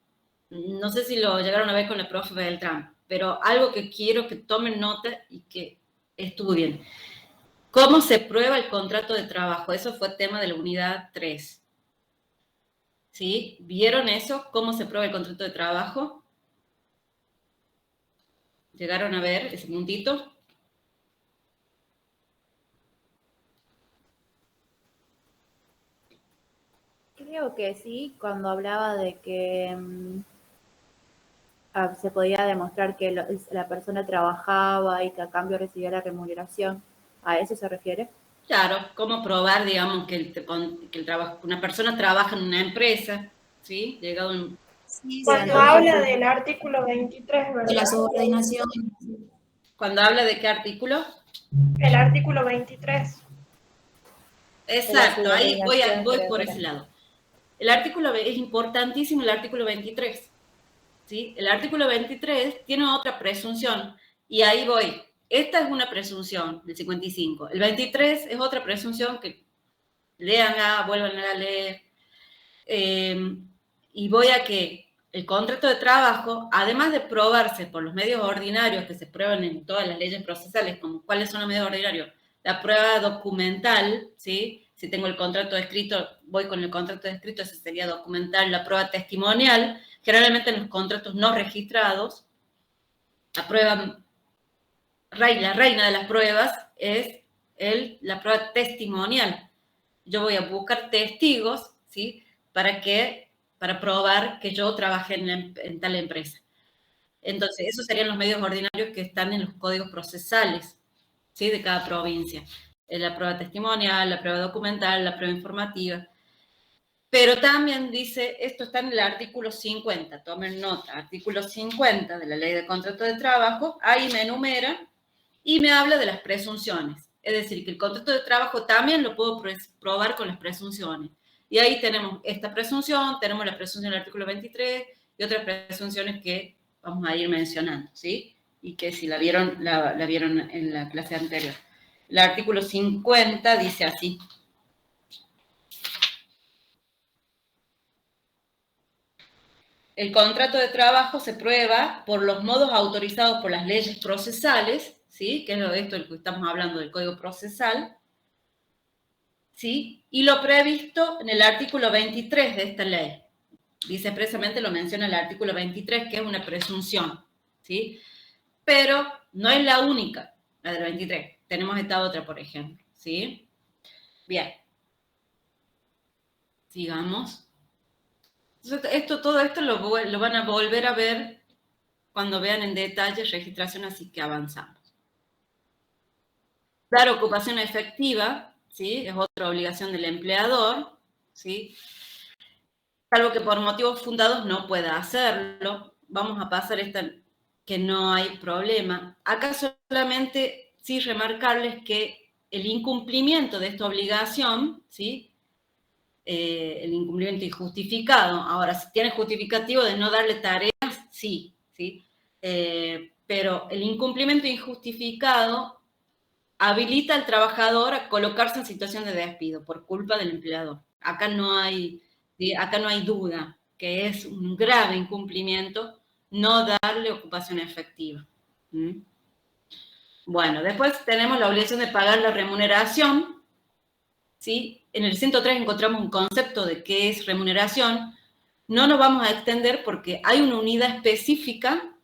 No sé si lo llegaron a ver con la profe Beltrán, pero algo que quiero que tomen nota y que estudien. ¿Cómo se prueba el contrato de trabajo? Eso fue tema de la unidad 3. ¿Sí? ¿Vieron eso? ¿Cómo se prueba el contrato de trabajo? ¿Llegaron a ver ese puntito? Creo que sí, cuando hablaba de que se podía demostrar que la persona trabajaba y que a cambio recibía la remuneración. ¿A eso se refiere? Claro, cómo probar, digamos, que una persona trabaja en una empresa, ¿sí? Llegado en... Sí, cuando habla del artículo 23, ¿verdad? De la subordinación. ¿Cuando habla de qué artículo? El artículo 23. Exacto, ahí voy por ese lado. El artículo es importantísimo, el artículo 23. ¿Sí? El artículo 23 tiene otra presunción, y ahí voy. Esta es una presunción del 55. El 23 es otra presunción que léanla, vuelvan a leer. Y voy a que el contrato de trabajo, además de probarse por los medios ordinarios que se prueban en todas las leyes procesales, como cuáles son los medios ordinarios, la prueba documental, ¿sí? Si tengo el contrato escrito, voy con el contrato escrito, ese sería documental, la prueba testimonial. Generalmente en los contratos no registrados, la reina de las pruebas es la prueba testimonial. Yo voy a buscar testigos, ¿sí? Para que para probar que yo trabajé en tal empresa. Entonces, esos serían los medios ordinarios que están en los códigos procesales, ¿sí? De cada provincia. La prueba testimonial, la prueba documental, la prueba informativa. Pero también dice, esto está en el artículo 50, tomen nota, artículo 50 de la Ley de Contrato de Trabajo, ahí me enumera y me habla de las presunciones. Es decir, que el contrato de trabajo también lo puedo probar con las presunciones. Y ahí tenemos esta presunción, tenemos la presunción del artículo 23 y otras presunciones que vamos a ir mencionando, ¿sí? Y que si la vieron en la clase anterior. El artículo 50 dice así. El contrato de trabajo se prueba por los modos autorizados por las leyes procesales, ¿sí? Que es esto del que estamos hablando, del Código Procesal, ¿sí? Y lo previsto en el artículo 23 de esta ley. Dice expresamente, lo menciona el artículo 23, que es una presunción, ¿sí? Pero no es la única, la del 23. Tenemos esta otra, por ejemplo, ¿sí? Bien. Sigamos. Todo esto lo van a volver a ver cuando vean en detalle registración, así que avanzamos. Dar ocupación efectiva, ¿sí? Es otra obligación del empleador, ¿sí? Salvo que por motivos fundados no pueda hacerlo. Vamos a pasar esta, que no hay problema. Acá solamente sí remarcarles que el incumplimiento de esta obligación, ¿sí? El incumplimiento injustificado. Ahora, si tiene justificativo de no darle tareas, sí, ¿sí? Pero el incumplimiento injustificado habilita al trabajador a colocarse en situación de despido por culpa del empleador. Acá no hay duda que es un grave incumplimiento no darle ocupación efectiva. ¿Mm? Bueno, después tenemos la obligación de pagar la remuneración, ¿sí? En el 103 encontramos un concepto de qué es remuneración. No nos vamos a extender porque hay una unidad específica,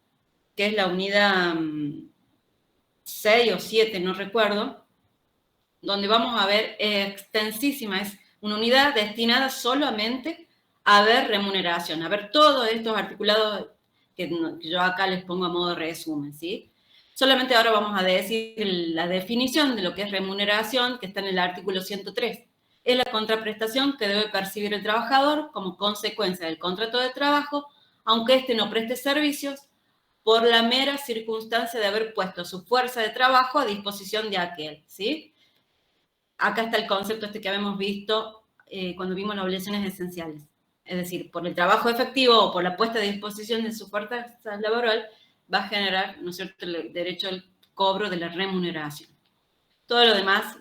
que es la unidad 6 o 7, no recuerdo, donde vamos a ver extensísima, es una unidad destinada solamente a ver remuneración, a ver todos estos articulados que yo acá les pongo a modo de resumen, ¿sí? Solamente ahora vamos a decir la definición de lo que es remuneración, que está en el artículo 103. Es la contraprestación que debe percibir el trabajador como consecuencia del contrato de trabajo, aunque éste no preste servicios, por la mera circunstancia de haber puesto su fuerza de trabajo a disposición de aquel, ¿sí? Acá está el concepto este que habíamos visto cuando vimos las obligaciones esenciales. Es decir, por el trabajo efectivo o por la puesta a disposición de su fuerza laboral, va a generar, ¿no es cierto?, el derecho al cobro de la remuneración. Todo lo demás,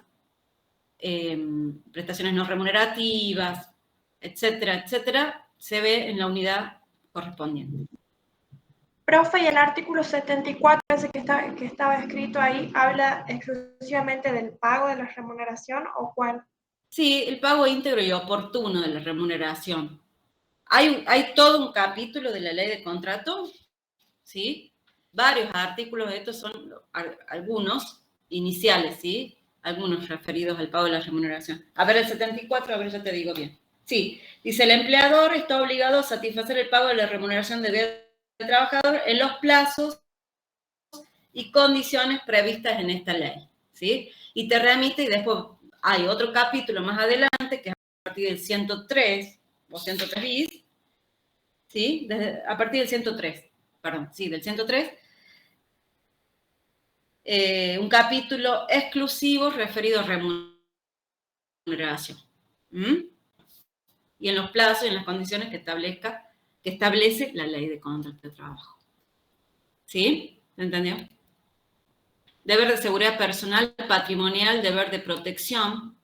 prestaciones no remunerativas, etcétera, etcétera, se ve en la unidad correspondiente. Profe, y el artículo 74, ese que estaba escrito ahí, ¿habla exclusivamente del pago de la remuneración o cuál? Sí, el pago íntegro y oportuno de la remuneración. Hay todo un capítulo de la ley de contrato, ¿sí? Varios artículos, estos son algunos iniciales, ¿sí? Algunos referidos al pago de la remuneración. A ver, el 74, a ver, ya te digo bien. Sí, dice, el empleador está obligado a satisfacer el pago de la remuneración del trabajador en los plazos y condiciones previstas en esta ley, ¿sí? Y te remite, y después hay otro capítulo más adelante, que es a partir del 103, o 103 bis, ¿sí? A partir del 103, perdón, sí, del 103, un capítulo exclusivo referido a remuneración. Y en los plazos y en las condiciones que establece la ley de contrato de trabajo. ¿Sí? ¿Se entendió? Deber de seguridad personal, patrimonial, deber de protección.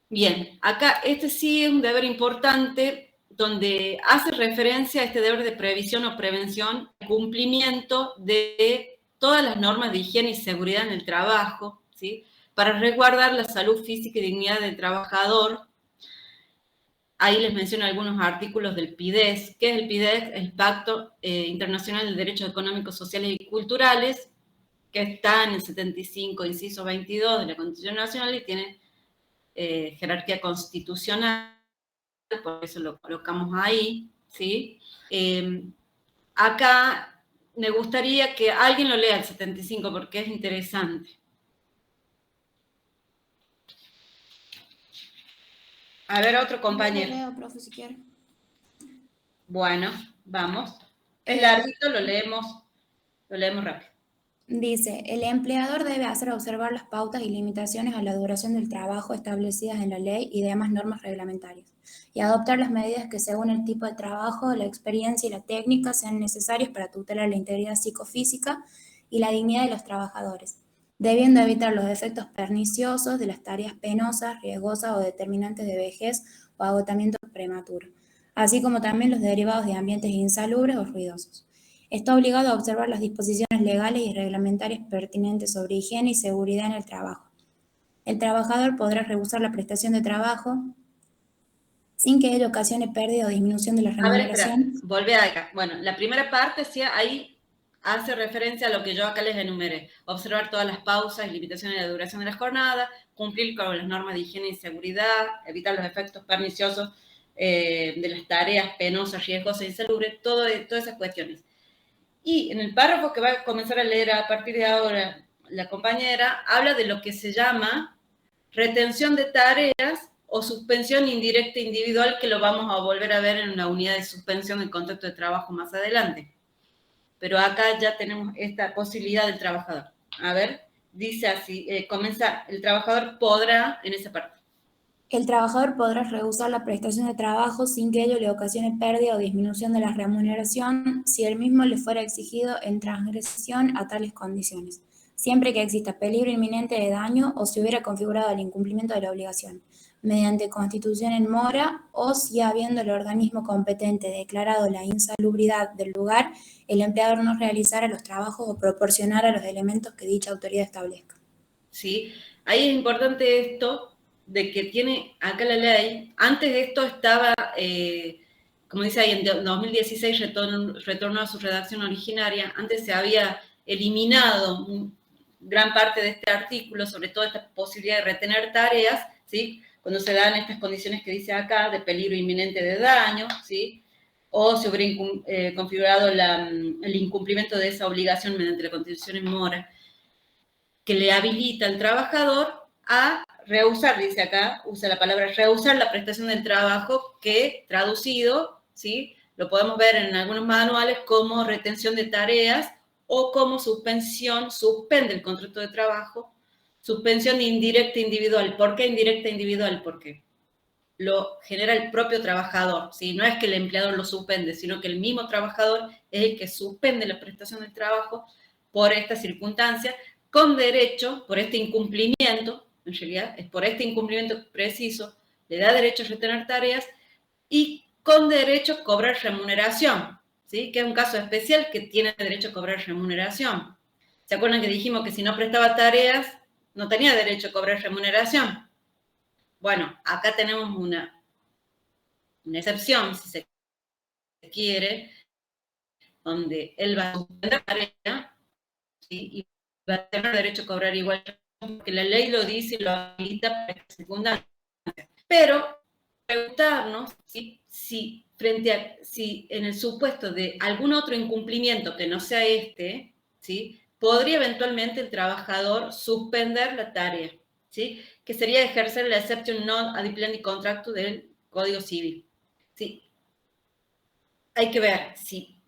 Bien, acá este sí es un deber importante donde hace referencia a este deber de previsión o prevención, cumplimiento de todas las normas de higiene y seguridad en el trabajo, ¿sí? Para resguardar la salud física y dignidad del trabajador. Ahí les menciono algunos artículos del PIDES. ¿Qué es el PIDES? El Pacto Internacional de Derechos Económicos, Sociales y Culturales, que está en el 75, inciso 22 de la Constitución Nacional y tiene jerarquía constitucional. por eso lo colocamos ahí, ¿sí? Acá me gustaría que alguien lo lea el 75 porque es interesante. A ver, otro compañero. Yo lo leo, profe, si quiere. Bueno, vamos. Es larguito, lo leemos rápido. Dice, el empleador debe hacer observar las pautas y limitaciones a la duración del trabajo establecidas en la ley y demás normas reglamentarias, y adoptar las medidas que según el tipo de trabajo, la experiencia y la técnica sean necesarias para tutelar la integridad psicofísica y la dignidad de los trabajadores, debiendo evitar los efectos perniciosos de las tareas penosas, riesgosas o determinantes de vejez o agotamiento prematuro, así como también los derivados de ambientes insalubres o ruidosos. Está obligado a observar las disposiciones legales y reglamentarias pertinentes sobre higiene y seguridad en el trabajo. El trabajador podrá rehusar la prestación de trabajo sin que ello ocasione pérdida o disminución de la remuneración. A ver, espera, volvé acá. Bueno, la primera parte, sí, ahí hace referencia a lo que yo acá les enumeré. Observar todas las pausas y limitaciones de la duración de la jornada, cumplir con las normas de higiene y seguridad, evitar los efectos perniciosos de las tareas penosas, riesgosas e insalubres, todas esas cuestiones. Y en el párrafo que va a comenzar a leer a partir de ahora la compañera, habla de lo que se llama retención de tareas o suspensión indirecta individual, que lo vamos a volver a ver en una unidad de suspensión en contexto de trabajo más adelante. Pero acá ya tenemos esta posibilidad del trabajador. A ver, dice así, comienza, el trabajador podrá, en esa parte. El trabajador podrá rehusar la prestación de trabajo sin que ello le ocasione pérdida o disminución de la remuneración si el mismo le fuera exigido en transgresión a tales condiciones, siempre que exista peligro inminente de daño o si hubiera configurado el incumplimiento de la obligación, mediante constitución en mora o si habiendo el organismo competente declarado la insalubridad del lugar, el empleador no realizara los trabajos o proporcionara los elementos que dicha autoridad establezca. Sí, ahí es importante esto de que tiene acá la ley. Antes de esto estaba, como dice ahí, en 2016 retornó a su redacción originaria. Antes se había eliminado gran parte de este artículo, sobre todo esta posibilidad de retener tareas, ¿sí? Cuando se dan estas condiciones que dice acá, de peligro inminente de daño, ¿sí? O se hubiera configurado el incumplimiento de esa obligación mediante la constitución en mora, que le habilita al trabajador a rehusar, dice acá, usa la palabra rehusar la prestación del trabajo, que traducido, ¿sí? Lo podemos ver en algunos manuales como retención de tareas o como suspensión, suspende el contrato de trabajo, suspensión indirecta individual. ¿Por qué indirecta individual? Porque lo genera el propio trabajador, ¿sí? No es que el empleador lo suspende, sino que el mismo trabajador es el que suspende la prestación del trabajo por esta circunstancia, con derecho, por este incumplimiento, en realidad es por este incumplimiento preciso, le da derecho a retener tareas y con derecho a cobrar remuneración, ¿sí? Que es un caso especial que tiene derecho a cobrar remuneración. ¿Se acuerdan que dijimos que si no prestaba tareas, no tenía derecho a cobrar remuneración? Bueno, acá tenemos una excepción, si se quiere, donde él va a suspender tarea, ¿sí? Y va a tener derecho a cobrar igual, porque la ley lo dice y lo habilita para esta circunstancia. Pero preguntarnos si en el supuesto de algún otro incumplimiento que no sea este, ¿sí? Podría eventualmente el trabajador suspender la tarea, ¿sí? Que sería ejercer la exception non adipilendi contractu del Código Civil, ¿sí? Hay que ver si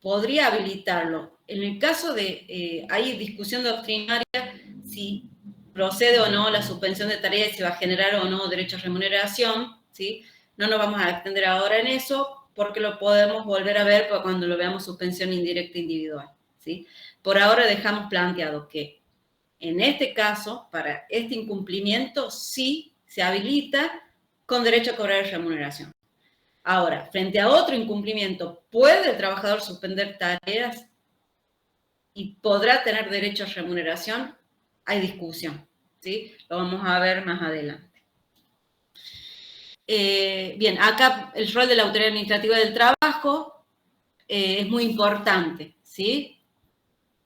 podría habilitarlo. En el caso de, hay discusión doctrinaria si procede o no la suspensión de tareas, si va a generar o no derecho a remuneración, ¿sí? No nos vamos a extender ahora en eso, porque lo podemos volver a ver cuando lo veamos suspensión indirecta individual, ¿sí? Por ahora dejamos planteado que en este caso, para este incumplimiento, sí se habilita con derecho a cobrar remuneración. Ahora, frente a otro incumplimiento, ¿puede el trabajador suspender tareas y podrá tener derecho a remuneración? Hay discusión, ¿sí? Lo vamos a ver más adelante. Bien, acá el rol de la autoridad administrativa del trabajo es muy importante, ¿sí?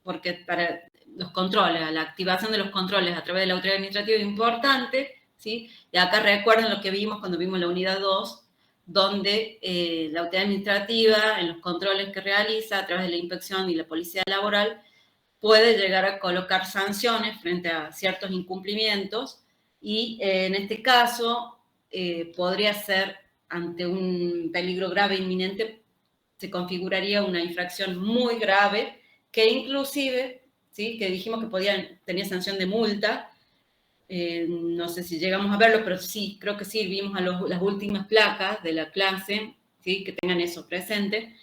Porque para los controles, la activación de los controles a través de la autoridad administrativa es importante, ¿sí? Y acá recuerden lo que vimos cuando vimos la unidad 2, donde la autoridad administrativa, en los controles que realiza a través de la inspección y la policía laboral, puede llegar a colocar sanciones frente a ciertos incumplimientos y en este caso podría ser ante un peligro grave e inminente, se configuraría una infracción muy grave que inclusive, ¿sí?, que dijimos que tenía sanción de multa. No sé si llegamos a verlo, pero sí, creo que sí, vimos a las últimas placas de la clase, ¿sí?, que tengan eso presente.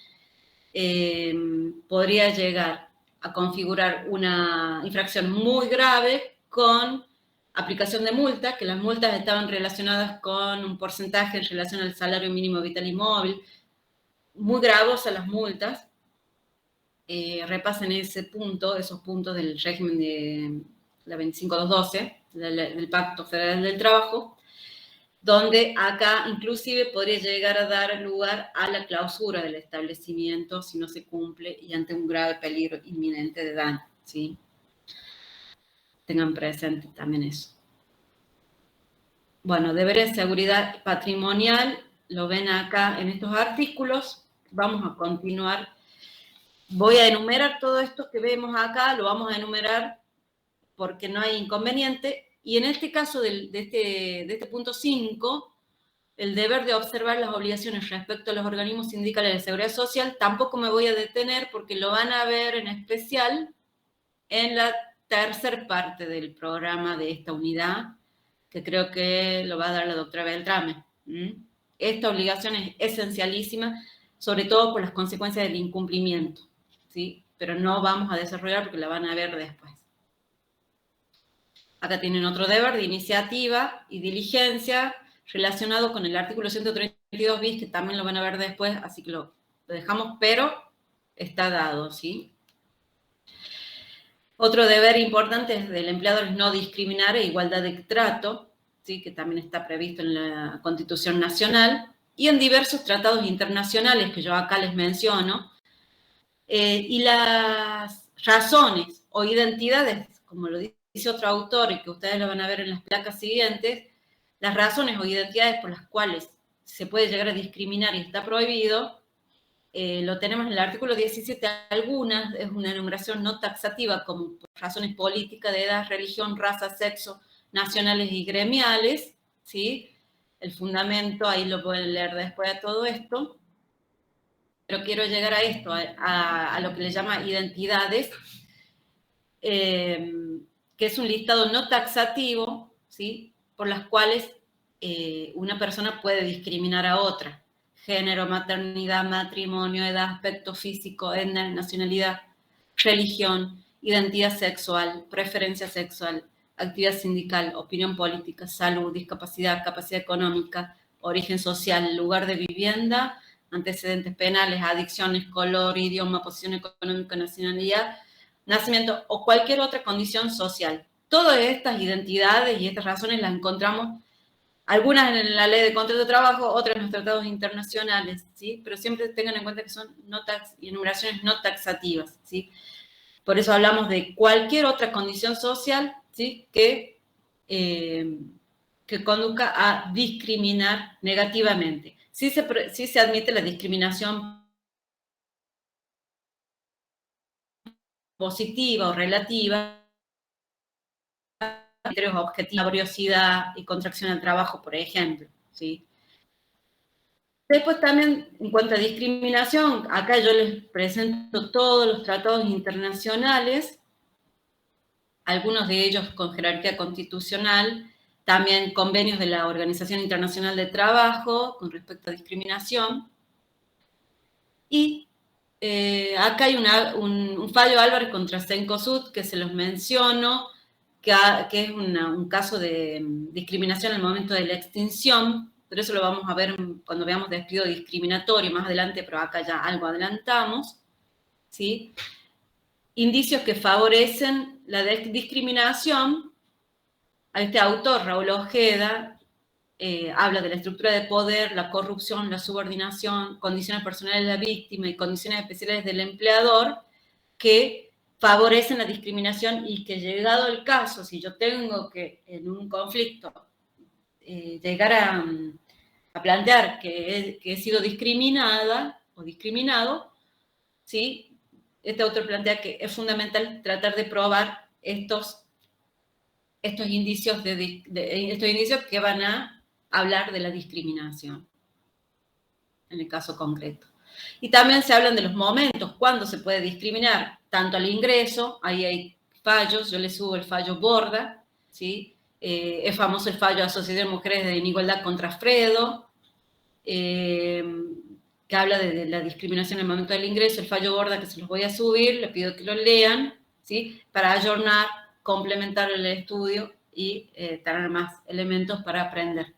Podría llegar a configurar una infracción muy grave con aplicación de multa, que las multas estaban relacionadas con un porcentaje en relación al salario mínimo vital y móvil, muy gravosas las multas. Repasen esos puntos del régimen de la 25212, del Pacto Federal del Trabajo, donde acá inclusive podría llegar a dar lugar a la clausura del establecimiento si no se cumple y ante un grave peligro inminente de daño, ¿sí? Tengan presente también eso. Bueno, deberes de seguridad patrimonial, lo ven acá en estos artículos. Vamos a continuar. Voy a enumerar todo esto que vemos acá, lo vamos a enumerar porque no hay inconveniente. Y en este caso de este punto 5, el deber de observar las obligaciones respecto a los organismos sindicales de seguridad social, tampoco me voy a detener porque lo van a ver en especial en la tercera parte del programa de esta unidad, que creo que lo va a dar la doctora Beltrame. Esta obligación es esencialísima, sobre todo por las consecuencias del incumplimiento, ¿sí? Pero no vamos a desarrollar porque la van a ver después. Acá tienen otro deber de iniciativa y diligencia relacionado con el artículo 132 bis, que también lo van a ver después, así que lo dejamos, pero está dado, ¿sí? Otro deber importante del empleador es no discriminar e igualdad de trato, ¿sí?, que también está previsto en la Constitución Nacional y en diversos tratados internacionales que yo acá les menciono. Y las razones o identidades, como lo dice otro autor y que ustedes lo van a ver en las placas siguientes, las razones o identidades por las cuales se puede llegar a discriminar y está prohibido, lo tenemos en el artículo 17, algunas, es una enumeración no taxativa, como razones políticas, de edad, religión, raza, sexo, nacionales y gremiales, ¿sí? El fundamento, ahí lo pueden leer después de todo esto, pero quiero llegar a esto, a lo que le llama identidades, que es un listado no taxativo, ¿sí?, por las cuales una persona puede discriminar a otra. Género, maternidad, matrimonio, edad, aspecto físico, etnia, nacionalidad, religión, identidad sexual, preferencia sexual, actividad sindical, opinión política, salud, discapacidad, capacidad económica, origen social, lugar de vivienda, antecedentes penales, adicciones, color, idioma, posición económica, nacionalidad, nacimiento o cualquier otra condición social. Todas estas identidades y estas razones las encontramos, algunas en la ley de contrato de trabajo, otras en los tratados internacionales, ¿sí? Pero siempre tengan en cuenta que son enumeraciones no taxativas, ¿sí? Por eso hablamos de cualquier otra condición social, ¿sí?, que conduzca a discriminar negativamente. Sí se admite la discriminación positiva o relativa, criterios objetivos, laboriosidad y contracción al trabajo, por ejemplo, ¿sí? Después también, en cuanto a discriminación, acá yo les presento todos los tratados internacionales, algunos de ellos con jerarquía constitucional, también convenios de la Organización Internacional de Trabajo con respecto a discriminación. Y acá hay un fallo Álvarez contra Cencosud, que se los menciono, que es un caso de discriminación al momento de la extinción, pero eso lo vamos a ver cuando veamos despido discriminatorio más adelante, pero acá ya algo adelantamos, ¿sí? Indicios que favorecen la discriminación. A este autor, Raúl Ojeda, habla de la estructura de poder, la corrupción, la subordinación, condiciones personales de la víctima y condiciones especiales del empleador que favorecen la discriminación y que, llegado el caso, si yo tengo que en un conflicto llegar a plantear que he sido discriminada o discriminado, ¿sí? Este autor plantea que es fundamental tratar de probar estos indicios estos indicios que van a hablar de la discriminación, en el caso concreto. Y también se hablan de los momentos, cuando se puede discriminar, tanto al ingreso, ahí hay fallos, yo le subo el fallo Borda, ¿sí? Es famoso el fallo de Asociación de Mujeres en Igualdad contra Fredo, que habla de la discriminación en el momento del ingreso, el fallo Borda que se los voy a subir, les pido que lo lean, ¿sí? Para ayornar, complementar el estudio y tener más elementos para aprender.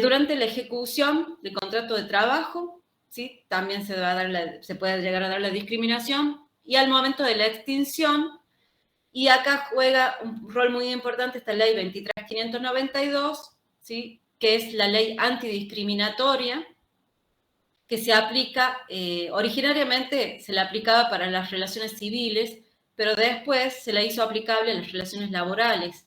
Durante la ejecución del contrato de trabajo, ¿sí? También se puede llegar a dar la discriminación, y al momento de la extinción, y acá juega un rol muy importante esta ley 23.592, ¿sí? Que es la ley antidiscriminatoria, que se aplica, originariamente se la aplicaba para las relaciones civiles, pero después se la hizo aplicable a las relaciones laborales.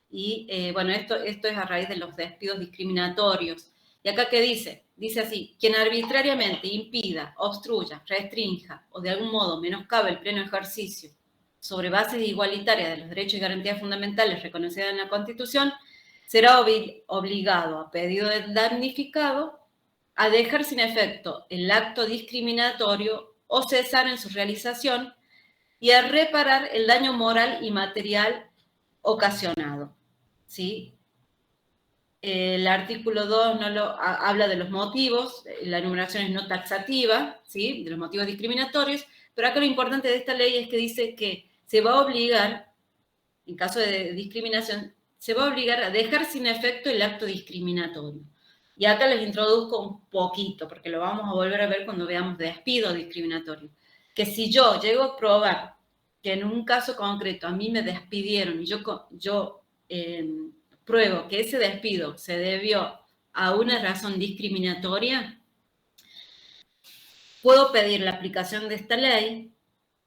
Y bueno, esto es a raíz de los despidos discriminatorios. ¿Y acá qué dice? Dice así: quien arbitrariamente impida, obstruya, restrinja o de algún modo menoscabe el pleno ejercicio sobre bases igualitarias de los derechos y garantías fundamentales reconocidas en la Constitución, será obligado, a pedido del damnificado, a dejar sin efecto el acto discriminatorio o cesar en su realización, y a reparar el daño moral y material ocasionado, ¿sí? El artículo 2 habla de los motivos, la enumeración es no taxativa, ¿sí? De los motivos discriminatorios, pero acá lo importante de esta ley es que dice que se va a obligar, en caso de discriminación, se va a obligar a dejar sin efecto el acto discriminatorio. Y acá les introduzco un poquito, porque lo vamos a volver a ver cuando veamos despido discriminatorio. Que si yo llego a probar que en un caso concreto a mí me despidieron y yo pruebo que ese despido se debió a una razón discriminatoria, puedo pedir la aplicación de esta ley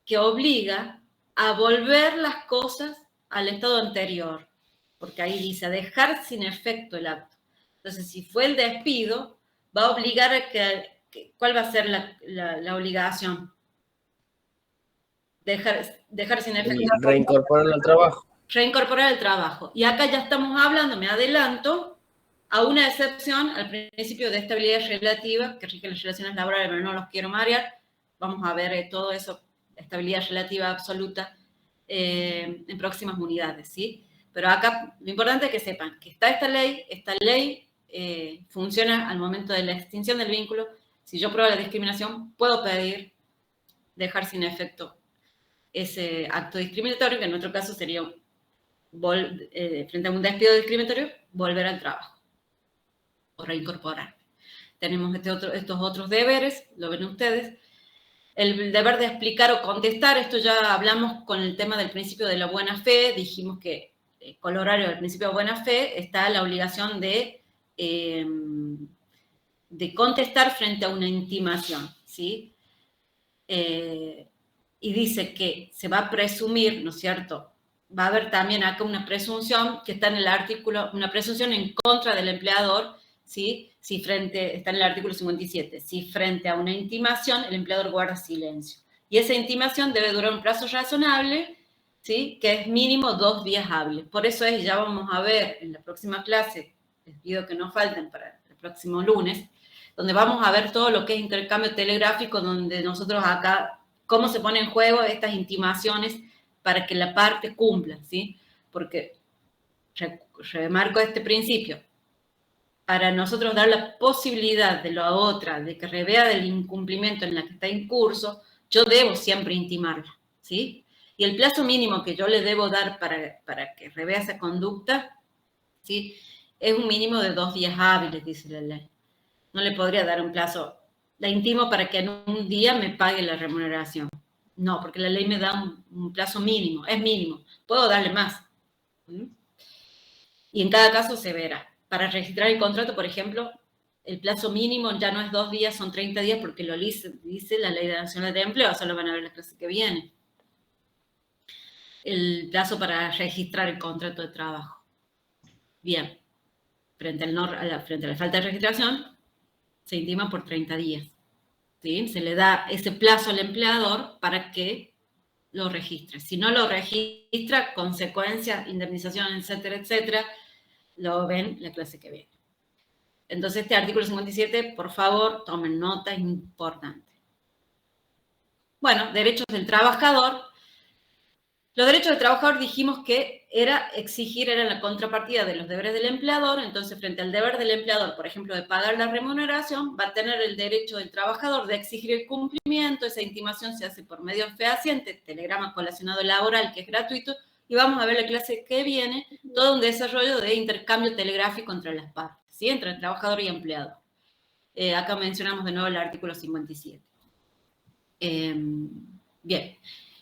que obliga a volver las cosas al estado anterior, porque ahí dice dejar sin efecto el acto. Entonces, si fue el despido, va a obligar a ¿cuál va a ser la obligación? Dejar sin efecto. Reincorporar al trabajo. Reincorporar el trabajo. Y acá ya estamos hablando, me adelanto, a una excepción al principio de estabilidad relativa que rige las relaciones laborales, pero no los quiero marear. Vamos a ver todo eso, estabilidad relativa absoluta, en próximas unidades, ¿sí? Pero acá lo importante es que sepan que está esta ley funciona al momento de la extinción del vínculo. Si yo pruebo la discriminación, puedo pedir dejar sin efecto ese acto discriminatorio, que en nuestro caso sería, frente a un despido discriminatorio, volver al trabajo o reincorporar. Tenemos estos otros deberes, lo ven ustedes. El deber de explicar o contestar, esto ya hablamos con el tema del principio de la buena fe, dijimos que colorario del principio de buena fe está la obligación de contestar frente a una intimación, ¿sí? Y dice que se va a presumir, ¿no es cierto? Va a haber también acá una presunción que está en el artículo, una presunción en contra del empleador, ¿sí? Está en el artículo 57, si frente a una intimación el empleador guarda silencio. Y esa intimación debe durar un plazo razonable, ¿sí? Que es mínimo 2 días hábiles. Por eso ya vamos a ver en la próxima clase, les pido que no falten para el próximo lunes, donde vamos a ver todo lo que es intercambio telegráfico, donde nosotros acá, cómo se ponen en juego estas intimaciones para que la parte cumpla, ¿sí? Porque, remarco este principio, para nosotros dar la posibilidad de la otra, de que revea del incumplimiento en la que está en curso, yo debo siempre intimarla, ¿sí? Y el plazo mínimo que yo le debo dar para que revea esa conducta, ¿sí? Es un mínimo de 2 días hábiles, dice la ley. No le podría dar un plazo, la intimo para que en un día me pague la remuneración. No, porque la ley me da un plazo mínimo, es mínimo. Puedo darle más. Y en cada caso se verá. Para registrar el contrato, por ejemplo, el plazo mínimo ya no es 2 días, son 30 días, porque lo dice la Ley Nacional de Empleo, eso lo van a ver en la clase que viene. El plazo para registrar el contrato de trabajo. Bien. frente a la falta de registración, se intima por 30 días. ¿Sí? Se le da ese plazo al empleador para que lo registre. Si no lo registra, consecuencias, indemnización, etcétera, etcétera, lo ven la clase que viene. Entonces, este artículo 57, por favor, tomen nota, es importante. Bueno, derechos del trabajador. Los derechos del trabajador dijimos que era la contrapartida de los deberes del empleador. Entonces, frente al deber del empleador, por ejemplo, de pagar la remuneración, va a tener el derecho del trabajador de exigir el cumplimiento. Esa intimación se hace por medio fehaciente, telegrama colacionado laboral, que es gratuito, y vamos a ver la clase que viene, todo un desarrollo de intercambio telegráfico entre las partes, ¿sí? Entre el trabajador y empleador. Acá mencionamos de nuevo el artículo 57. Bien.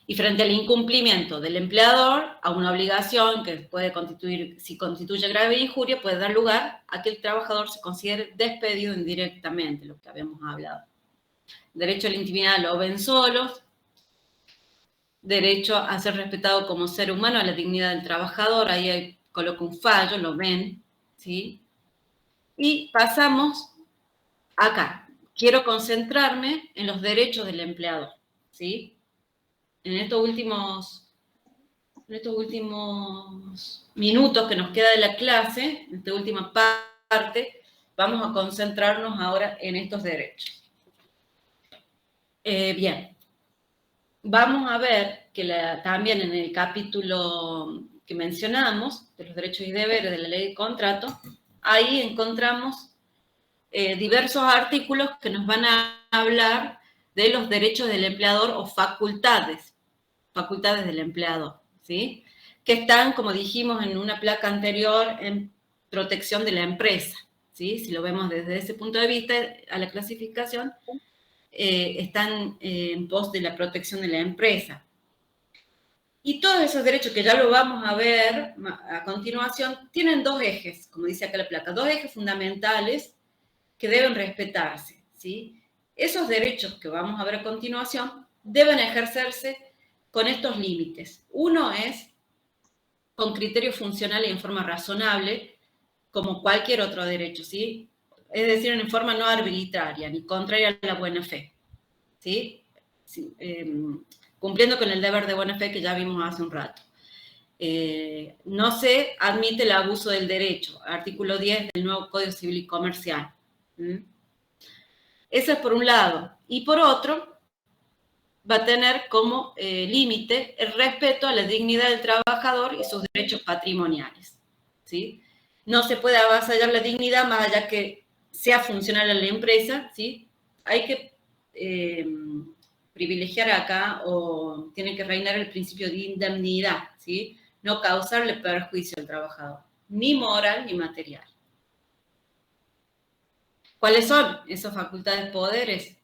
Y frente al incumplimiento del empleador a una obligación que puede constituir, si constituye grave injuria, puede dar lugar a que el trabajador se considere despedido indirectamente, lo que habíamos hablado. Derecho a la intimidad lo ven solos. Derecho a ser respetado como ser humano, a la dignidad del trabajador, ahí coloco un fallo, lo ven, ¿sí? Y pasamos acá. Quiero concentrarme en los derechos del empleador, ¿sí? En estos últimos minutos que nos queda de la clase, en esta última parte, vamos a concentrarnos ahora en estos derechos. Bien. Vamos a ver que también en el capítulo que mencionamos, de los derechos y deberes de la ley de contrato, ahí encontramos diversos artículos que nos van a hablar de los derechos del empleador o facultades del empleador, ¿sí? Que están, como dijimos en una placa anterior, en protección de la empresa, ¿sí? Si lo vemos desde ese punto de vista, a la clasificación, están en pos de la protección de la empresa. Y todos esos derechos, que ya lo vamos a ver a continuación, tienen dos ejes, como dice acá la placa, dos ejes fundamentales que deben respetarse, ¿sí? Esos derechos que vamos a ver a continuación deben ejercerse con estos límites. Uno es con criterio funcional y en forma razonable, como cualquier otro derecho, ¿sí? Es decir, en forma no arbitraria, ni contraria a la buena fe, ¿sí? Sí, cumpliendo con el deber de buena fe que ya vimos hace un rato. No se admite el abuso del derecho, artículo 10 del nuevo Código Civil y Comercial. Eso es por un lado. Y por otro, va a tener como límite el respeto a la dignidad del trabajador y sus derechos patrimoniales, ¿sí? No se puede avasallar la dignidad más allá que sea funcional a la empresa, ¿sí? Hay que privilegiar acá, o tiene que reinar el principio de indemnidad, ¿sí? No causarle perjuicio al trabajador, ni moral ni material. ¿Cuáles son esas facultades, poderes,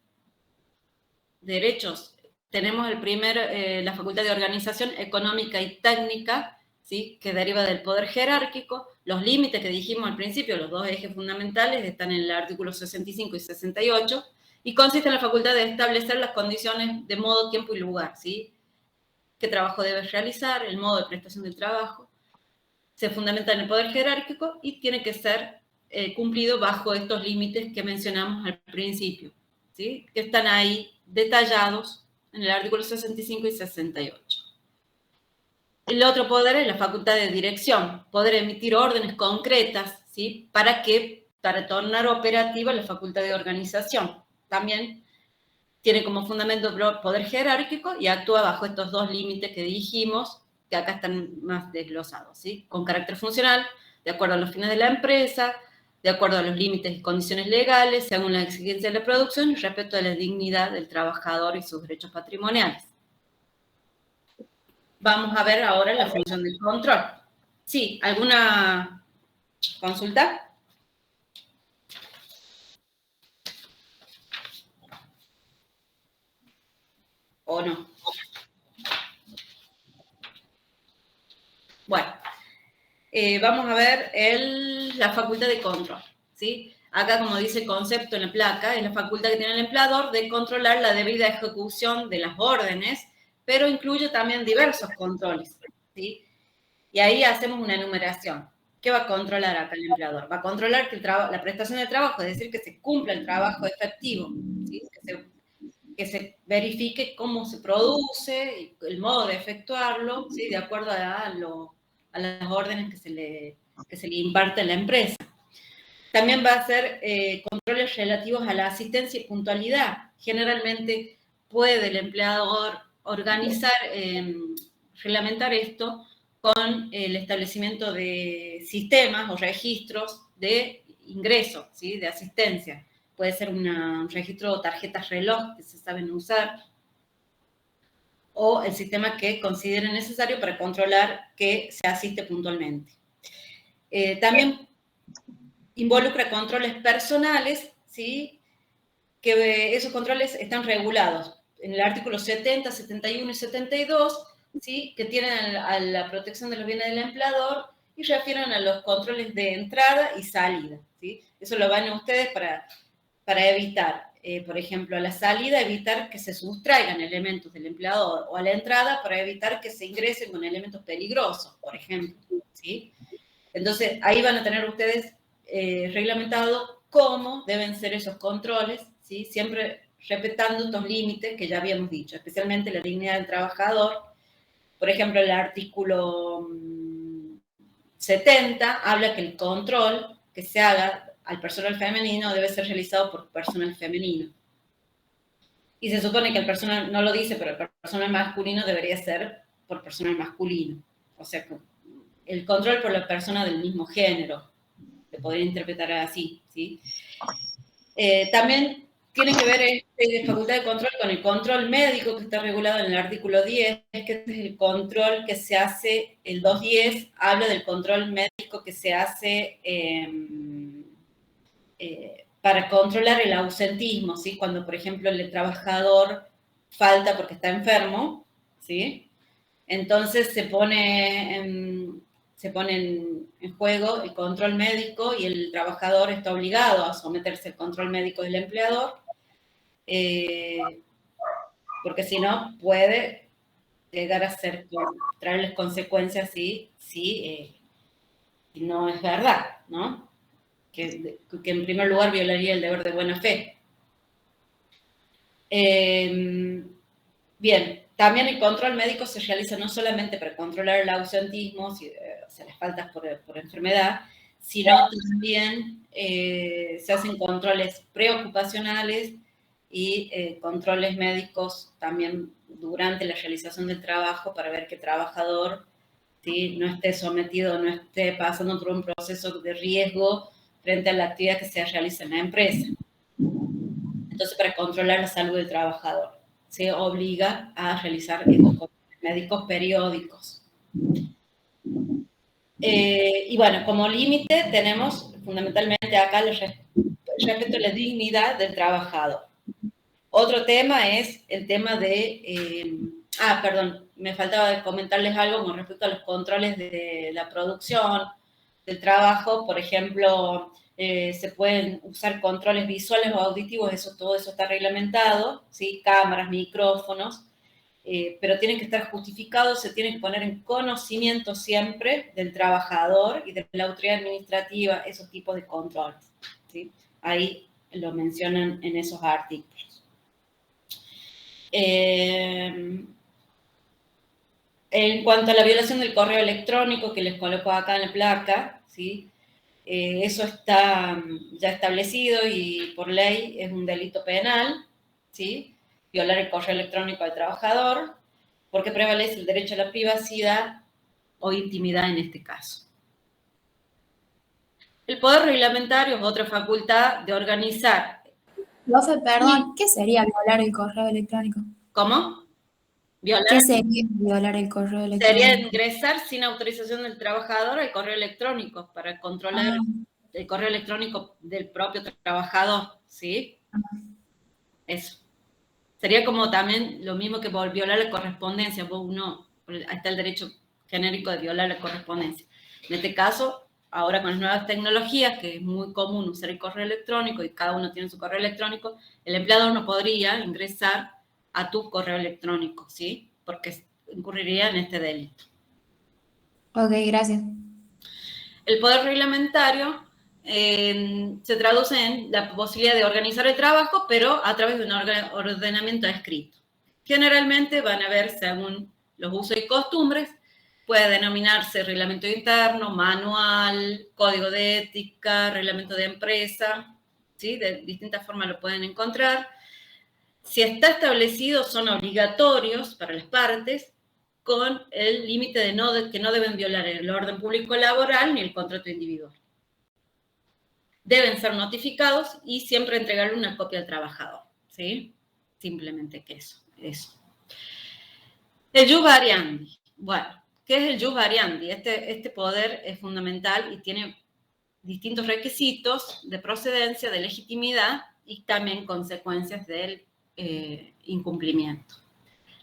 derechos? Tenemos la facultad de organización económica y técnica, ¿sí? Que deriva del poder jerárquico. Los límites que dijimos al principio, los dos ejes fundamentales, están en el artículo 65 y 68, y consiste en la facultad de establecer las condiciones de modo, tiempo y lugar, ¿sí? ¿Qué trabajo debes realizar? El modo de prestación del trabajo. Se fundamenta en el poder jerárquico y tiene que ser cumplido bajo estos límites que mencionamos al principio, ¿sí? Que están ahí detallados en el artículo 65 y 68. El otro poder es la facultad de dirección, poder emitir órdenes concretas, ¿sí? Para tornar operativa la facultad de organización. También tiene como fundamento el poder jerárquico y actúa bajo estos dos límites que dijimos, que acá están más desglosados, ¿sí? Con carácter funcional, de acuerdo a los fines de la empresa, de acuerdo a los límites y condiciones legales, según la exigencia de la producción y respecto a la dignidad del trabajador y sus derechos patrimoniales. Vamos a ver ahora la función del control. Sí, ¿alguna consulta? ¿O no? Bueno, vamos a ver la facultad de control, ¿sí? Acá, como dice el concepto en la placa, es la facultad que tiene el empleador de controlar la debida ejecución de las órdenes, pero incluye también diversos controles, ¿sí? Y ahí hacemos una enumeración. ¿qué va a controlar acá el empleador? Va a controlar que la prestación de trabajo, es decir, que se cumpla el trabajo efectivo, ¿sí? Que se verifique cómo se produce, el modo de efectuarlo, ¿sí? De acuerdo a las órdenes que se le imparte a la empresa. También va a hacer controles relativos a la asistencia y puntualidad. Generalmente puede el empleador organizar, reglamentar esto con el establecimiento de sistemas o registros de ingreso, ¿sí? De asistencia. Puede ser un registro de tarjetas reloj que se saben usar, o el sistema que considere necesario para controlar que se asiste puntualmente. También involucra controles personales, ¿sí? Que esos controles están regulados en el artículo 70, 71 y 72, ¿sí? Que tienen a la protección de los bienes del empleador y refieren a los controles de entrada y salida, ¿sí? Eso lo van a ustedes para evitar, por ejemplo, a la salida, evitar que se sustraigan elementos del empleador, o a la entrada, para evitar que se ingresen con elementos peligrosos, por ejemplo, ¿sí? Entonces, ahí van a tener ustedes reglamentado cómo deben ser esos controles, ¿sí? Siempre respetando estos límites que ya habíamos dicho, especialmente la dignidad del trabajador. Por ejemplo, el artículo 70 habla que el control que se haga al personal femenino debe ser realizado por personal femenino. Y se supone que el personal, no lo dice, pero el personal masculino debería ser por personal masculino. O sea, el control por la persona del mismo género, se podría interpretar así, ¿sí? También tiene que ver esta facultad de control con el control médico que está regulado en el artículo 10, que es el control que se hace, el 210 habla del control médico que se hace para controlar el ausentismo, ¿sí? Cuando, por ejemplo, el trabajador falta porque está enfermo, ¿sí? Entonces se pone en juego el control médico y el trabajador está obligado a someterse al control médico del empleador, porque si no puede llegar a traerles consecuencias si no es verdad, ¿no? Que en primer lugar violaría el deber de buena fe. Bien, también el control médico se realiza no solamente para controlar el ausentismo, o sea, las faltas por enfermedad, sino también se hacen controles preocupacionales y controles médicos también durante la realización del trabajo para ver que el trabajador, ¿sí?, no esté sometido, no esté pasando por un proceso de riesgo frente a la actividad que se realiza en la empresa. Entonces, para controlar la salud del trabajador, se obliga a realizar estos controles médicos periódicos. Y bueno, como límite tenemos fundamentalmente acá el respeto a la dignidad del trabajador. Otro tema es el tema de... perdón, me faltaba comentarles algo con respecto a los controles de la producción, del trabajo. Por ejemplo, se pueden usar controles visuales o auditivos, todo eso está reglamentado, ¿sí? Cámaras, micrófonos, pero tienen que estar justificados, se tienen que poner en conocimiento siempre del trabajador y de la autoridad administrativa, esos tipos de controles, ¿sí? Ahí lo mencionan en esos artículos. En cuanto a la violación del correo electrónico que les coloco acá en la placa, ¿sí? Eso está ya establecido y por ley es un delito penal, ¿sí? Violar el correo electrónico del trabajador, porque prevalece el derecho a la privacidad o intimidad en este caso. El poder reglamentario es otra facultad de organizar. Profe, perdón, ¿qué sería violar el correo electrónico? ¿Cómo? ¿Violar? ¿Qué sería violar el correo electrónico? Sería ingresar sin autorización del trabajador al correo electrónico para controlar el correo electrónico del propio trabajador, ¿sí? Eso. Sería como también lo mismo que violar la correspondencia. Ahí está el derecho genérico de violar la correspondencia. En este caso, ahora con las nuevas tecnologías, que es muy común usar el correo electrónico y cada uno tiene su correo electrónico, el empleador no podría ingresar a tu correo electrónico, ¿sí? Porque incurriría en este delito. Ok, gracias. El poder reglamentario se traduce en la posibilidad de organizar el trabajo, pero a través de un ordenamiento escrito. Generalmente van a ver, según los usos y costumbres, puede denominarse reglamento interno, manual, código de ética, reglamento de empresa, ¿sí? De distintas formas lo pueden encontrar. Si está establecido, son obligatorios para las partes, con el límite de que no deben violar el orden público laboral ni el contrato individual. Deben ser notificados y siempre entregarle una copia al trabajador, ¿sí? Simplemente que eso. El jus variandi. Bueno, ¿qué es el jus variandi? Este poder es fundamental y tiene distintos requisitos de procedencia, de legitimidad y también consecuencias del incumplimiento.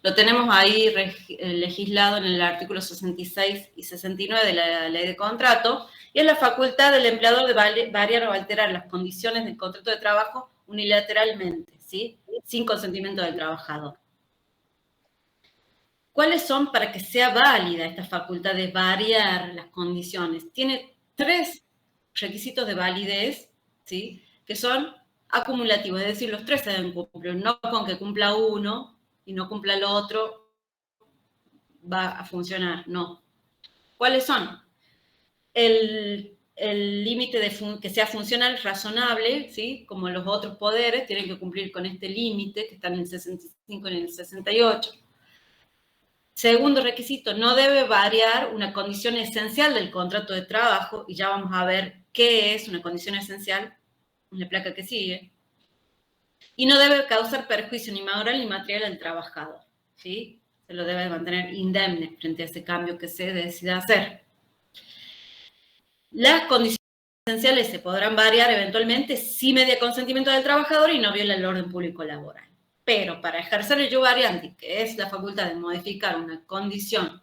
Lo tenemos ahí legislado en el artículo 66 y 69 de la Ley de Contrato, y es la facultad del empleador de variar o alterar las condiciones del contrato de trabajo unilateralmente, ¿sí? Sin consentimiento del trabajador. ¿Cuáles son para que sea válida esta facultad de variar las condiciones? Tiene 3 requisitos de validez, ¿sí? Que son acumulativos, es decir, los 3 se deben cumplir, no con que cumpla uno y no cumpla el otro va a funcionar, no. ¿Cuáles son? El límite de que sea funcional, razonable, ¿sí? Como los otros poderes, tienen que cumplir con este límite, que está en el 65 y en el 68. Segundo requisito, no debe variar una condición esencial del contrato de trabajo, y ya vamos a ver qué es una condición esencial en la placa que sigue. Y no debe causar perjuicio ni moral ni material al trabajador, ¿sí? Se lo debe mantener indemne frente a ese cambio que se decida hacer. Las condiciones esenciales se podrán variar eventualmente si media consentimiento del trabajador y no viola el orden público laboral. Pero para ejercer el jus variandi, que es la facultad de modificar una condición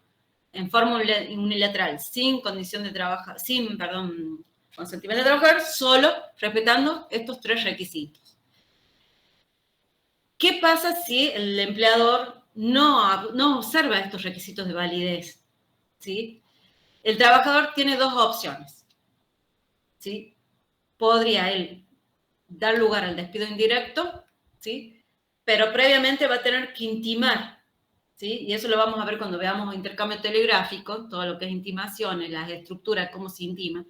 en forma unilateral sin consentimiento del trabajador, solo respetando estos 3 requisitos. ¿Qué pasa si el empleador no observa estos requisitos de validez? ¿Sí? El trabajador tiene 2 opciones, ¿sí? Podría él dar lugar al despido indirecto, ¿sí? Pero previamente va a tener que intimar, ¿sí? Y eso lo vamos a ver cuando veamos intercambio telegráfico, todo lo que es intimaciones, las estructuras, cómo se intima.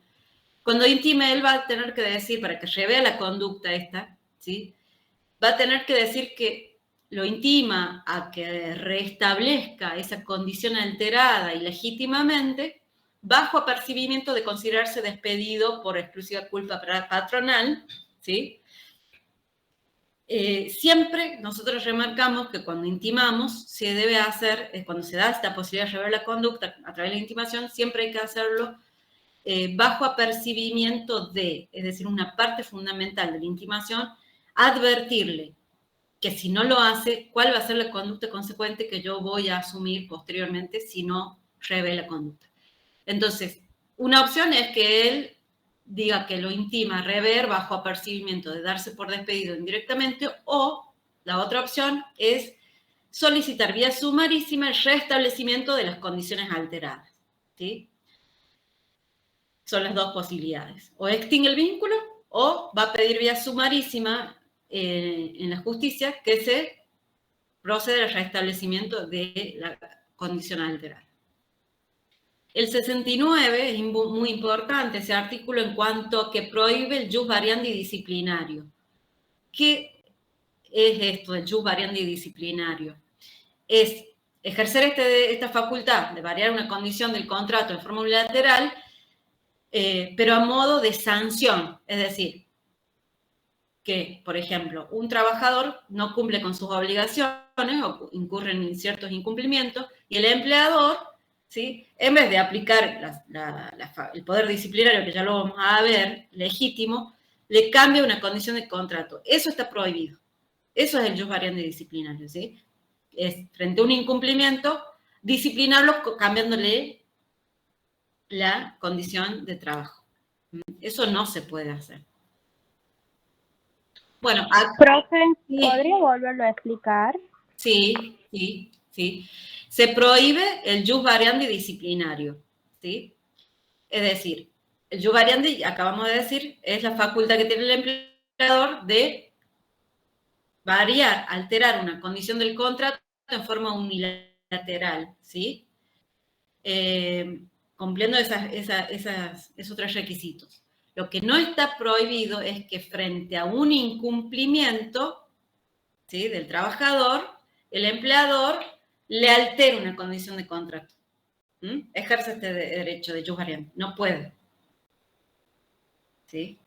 Cuando intime, él va a tener que decir, para que revea la conducta esta, ¿sí? Va a tener que decir que lo intima a que restablezca esa condición alterada y legítimamente, bajo apercibimiento de considerarse despedido por exclusiva culpa patronal, ¿sí? Siempre nosotros remarcamos que cuando intimamos, se debe hacer, cuando se da esta posibilidad de rever la conducta a través de la intimación, siempre hay que hacerlo bajo apercibimiento de, es decir, una parte fundamental de la intimación, advertirle que si no lo hace, cuál va a ser la conducta consecuente que yo voy a asumir posteriormente si no revela conducta. Entonces, una opción es que él diga que lo intima rever bajo apercibimiento de darse por despedido indirectamente, o la otra opción es solicitar vía sumarísima el restablecimiento de las condiciones alteradas, ¿sí? Son las 2 posibilidades. O extingue el vínculo o va a pedir vía sumarísima en la justicia que se proceda al restablecimiento de la condición alterada. El 69 es muy importante, ese artículo, en cuanto a que prohíbe el jus variandi disciplinario. ¿Qué es esto del jus variandi disciplinario? Es ejercer esta facultad de variar una condición del contrato en forma unilateral, pero a modo de sanción, es decir, que, por ejemplo, un trabajador no cumple con sus obligaciones o incurre en ciertos incumplimientos, y el empleador, ¿sí?, en vez de aplicar el poder disciplinario, que ya lo vamos a ver, legítimo, le cambia una condición de contrato. Eso está prohibido. Eso es el jus variandi disciplinario, ¿sí? Es frente a un incumplimiento, disciplinarlo cambiándole la condición de trabajo. Eso no se puede hacer. Bueno, profe, ¿podría volverlo a explicar? Sí. Se prohíbe el jus variandi disciplinario, ¿sí? Es decir, El jus variandi, acabamos de decir, es la facultad que tiene el empleador de variar, alterar una condición del contrato en forma unilateral, ¿sí? Cumpliendo esos 3 requisitos. Lo que no está prohibido es que frente a un incumplimiento, ¿sí?, del trabajador, el empleador le altere una condición de contrato. Ejerce este derecho de jus variandi. No puede. ¿Sí?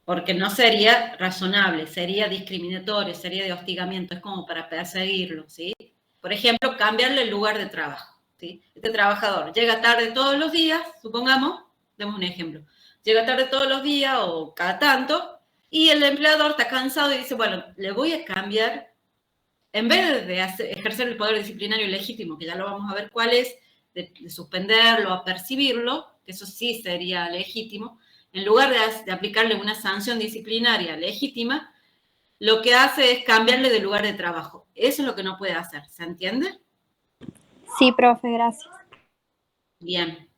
Porque no sería razonable, sería discriminatorio, sería de hostigamiento, es como para perseguirlo, ¿sí? Por ejemplo, cambiarle el lugar de trabajo, ¿sí? Este trabajador llega tarde todos los días, supongamos, demos un ejemplo, llega tarde todos los días o cada tanto, y el empleador está cansado y dice, bueno, le voy a cambiar, en vez de ejercer el poder disciplinario legítimo, que ya lo vamos a ver cuál es, de suspenderlo, apercibirlo, que eso sí sería legítimo, en lugar de aplicarle una sanción disciplinaria legítima, lo que hace es cambiarle de lugar de trabajo. Eso es lo que no puede hacer, ¿se entiende? Sí, profe, gracias. Bien.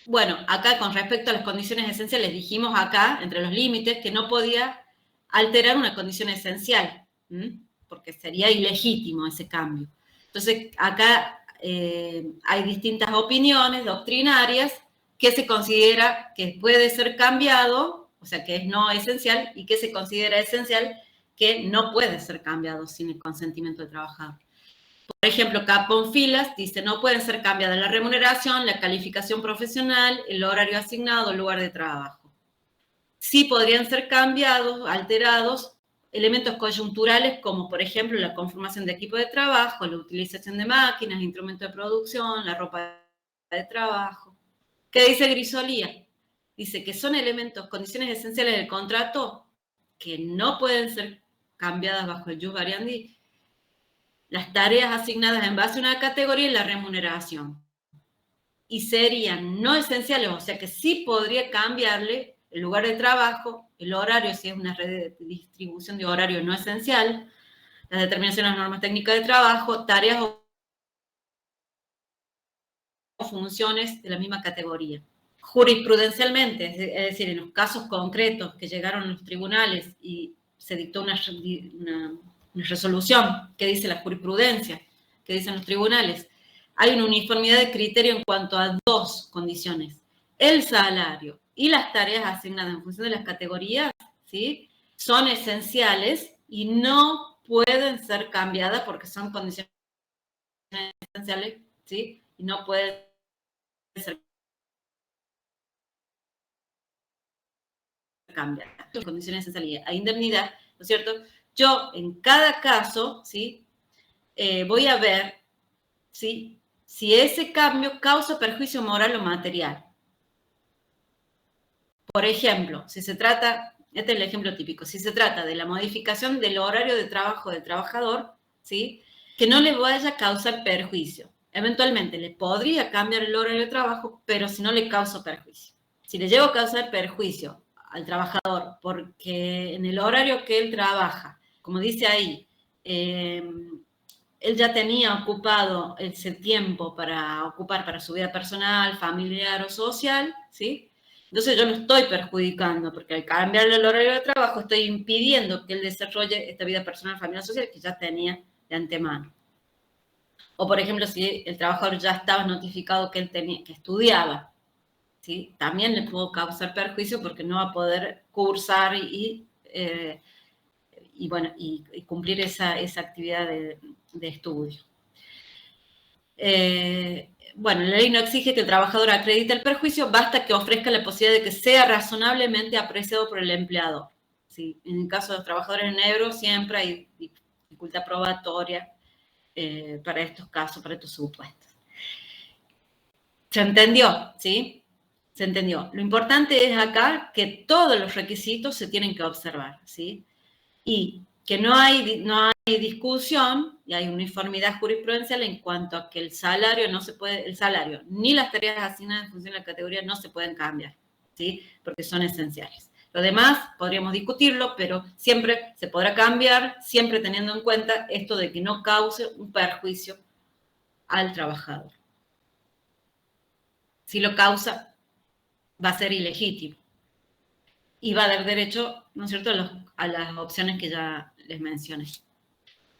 Bueno, acá con respecto a las condiciones esenciales, dijimos acá, entre los límites, que no podía alterar una condición esencial, porque sería ilegítimo ese cambio. Entonces, acá hay distintas opiniones doctrinarias que se considera que puede ser cambiado, o sea, que es no esencial, y que se considera esencial que no puede ser cambiado sin el consentimiento del trabajador. Por ejemplo, Capón Filas dice, no pueden ser cambiadas la remuneración, la calificación profesional, el horario asignado, el lugar de trabajo. Sí podrían ser cambiados, alterados, elementos coyunturales como, por ejemplo, la conformación de equipo de trabajo, la utilización de máquinas, instrumentos de producción, la ropa de trabajo. ¿Qué dice Grisolía? Dice que son elementos, condiciones esenciales del contrato que no pueden ser cambiadas bajo el jus variandi, las tareas asignadas en base a una categoría y la remuneración. Y serían no esenciales, o sea que sí podría cambiarle el lugar de trabajo, el horario, si es una redistribución de horario no esencial, las determinaciones de las normas técnicas de trabajo, tareas o funciones de la misma categoría. Jurisprudencialmente, es decir, en los casos concretos que llegaron a los tribunales y se dictó una resolución que dice la jurisprudencia, que dicen los tribunales, hay una uniformidad de criterio en cuanto a 2 condiciones. El salario y las tareas asignadas en función de las categorías, ¿sí?, son esenciales y no pueden ser cambiadas porque son condiciones esenciales, ¿sí?, y no pueden ser cambiadas. Condiciones esenciales a indemnidad, ¿no es cierto? Yo, en cada caso, ¿sí?, voy a ver, ¿sí?, si ese cambio causa perjuicio moral o material. Por ejemplo, si se trata, este es el ejemplo típico, si se trata de la modificación del horario de trabajo del trabajador, ¿sí?, que no le vaya a causar perjuicio. Eventualmente le podría cambiar el horario de trabajo, pero si no le causa perjuicio. Si le llevo a causar perjuicio al trabajador porque en el horario que él trabaja, como dice ahí, él ya tenía ocupado ese tiempo para ocupar para su vida personal, familiar o social, ¿sí? Entonces yo no estoy perjudicando, porque al cambiarle el horario de trabajo estoy impidiendo que él desarrolle esta vida personal, familiar o social que ya tenía de antemano. O, por ejemplo, si el trabajador ya estaba notificado que él que estudiaba, ¿sí?, también le puedo causar perjuicio porque no va a poder cursar y cumplir esa actividad de estudio. Bueno, la ley no exige que el trabajador acredite el perjuicio, basta que ofrezca la posibilidad de que sea razonablemente apreciado por el empleador. ¿Sí? En el caso de los trabajadores negros siempre hay dificultad probatoria para estos casos, para estos supuestos. ¿Se entendió? ¿Sí? ¿Se entendió? Lo importante es acá que todos los requisitos se tienen que observar, ¿sí? Y que no hay discusión y hay uniformidad jurisprudencial en cuanto a que el salario ni las tareas asignadas en función de la categoría no se pueden cambiar, ¿sí?, porque son esenciales. Lo demás podríamos discutirlo, pero siempre se podrá cambiar, siempre teniendo en cuenta esto de que no cause un perjuicio al trabajador. Si lo causa, va a ser ilegítimo. Y va a dar derecho, ¿no es cierto?, a las opciones que ya les mencioné.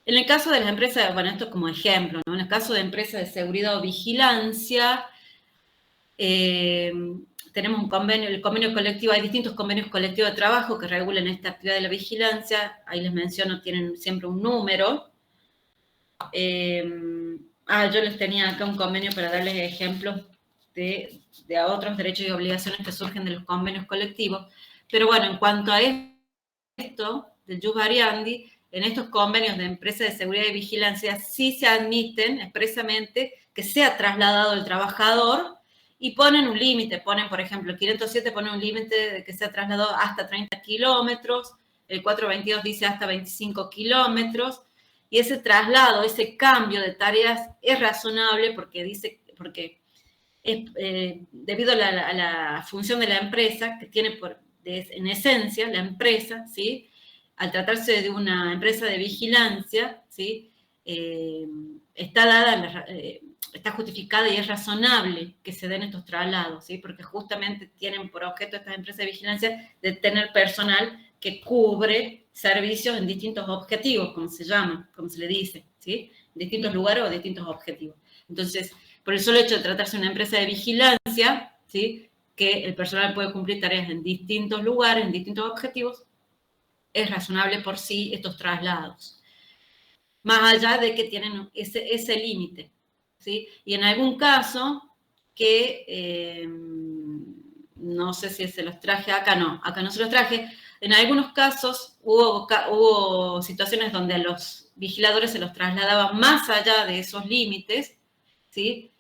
En el caso de las empresas, bueno, esto como ejemplo, ¿no? En el caso de empresas de seguridad o vigilancia, tenemos un convenio, el convenio colectivo, hay distintos convenios colectivos de trabajo que regulan esta actividad de la vigilancia, ahí les menciono, tienen siempre un número. Yo les tenía acá un convenio para darles ejemplos de otros derechos y obligaciones que surgen de los convenios colectivos. Pero bueno, en cuanto a esto, del jus variandi, en estos convenios de empresas de seguridad y vigilancia sí se admiten expresamente que sea trasladado el trabajador y ponen un límite, ponen, por ejemplo, el 507 pone un límite de que sea trasladado hasta 30 kilómetros, el 422 dice hasta 25 kilómetros, y ese traslado, ese cambio de tareas es razonable porque es debido a la función de la empresa, que tiene en esencia la empresa, ¿sí? Al tratarse de una empresa de vigilancia, ¿sí? Está justificada y es razonable que se den estos traslados, ¿sí? Porque justamente tienen por objeto estas empresas de vigilancia de tener personal que cubre servicios en distintos objetivos, como se llama, como se le dice, ¿sí? Distintos lugares o distintos objetivos. Entonces, por el solo hecho de tratarse de una empresa de vigilancia, ¿sí? Que el personal puede cumplir tareas en distintos lugares, en distintos objetivos, es razonable por sí estos traslados. Más allá de que tienen ese límite, ¿sí? Y en algún caso que, no sé si se los traje acá no se los traje, en algunos casos hubo situaciones donde a los vigiladores se los trasladaban más allá de esos límites, ¿sí?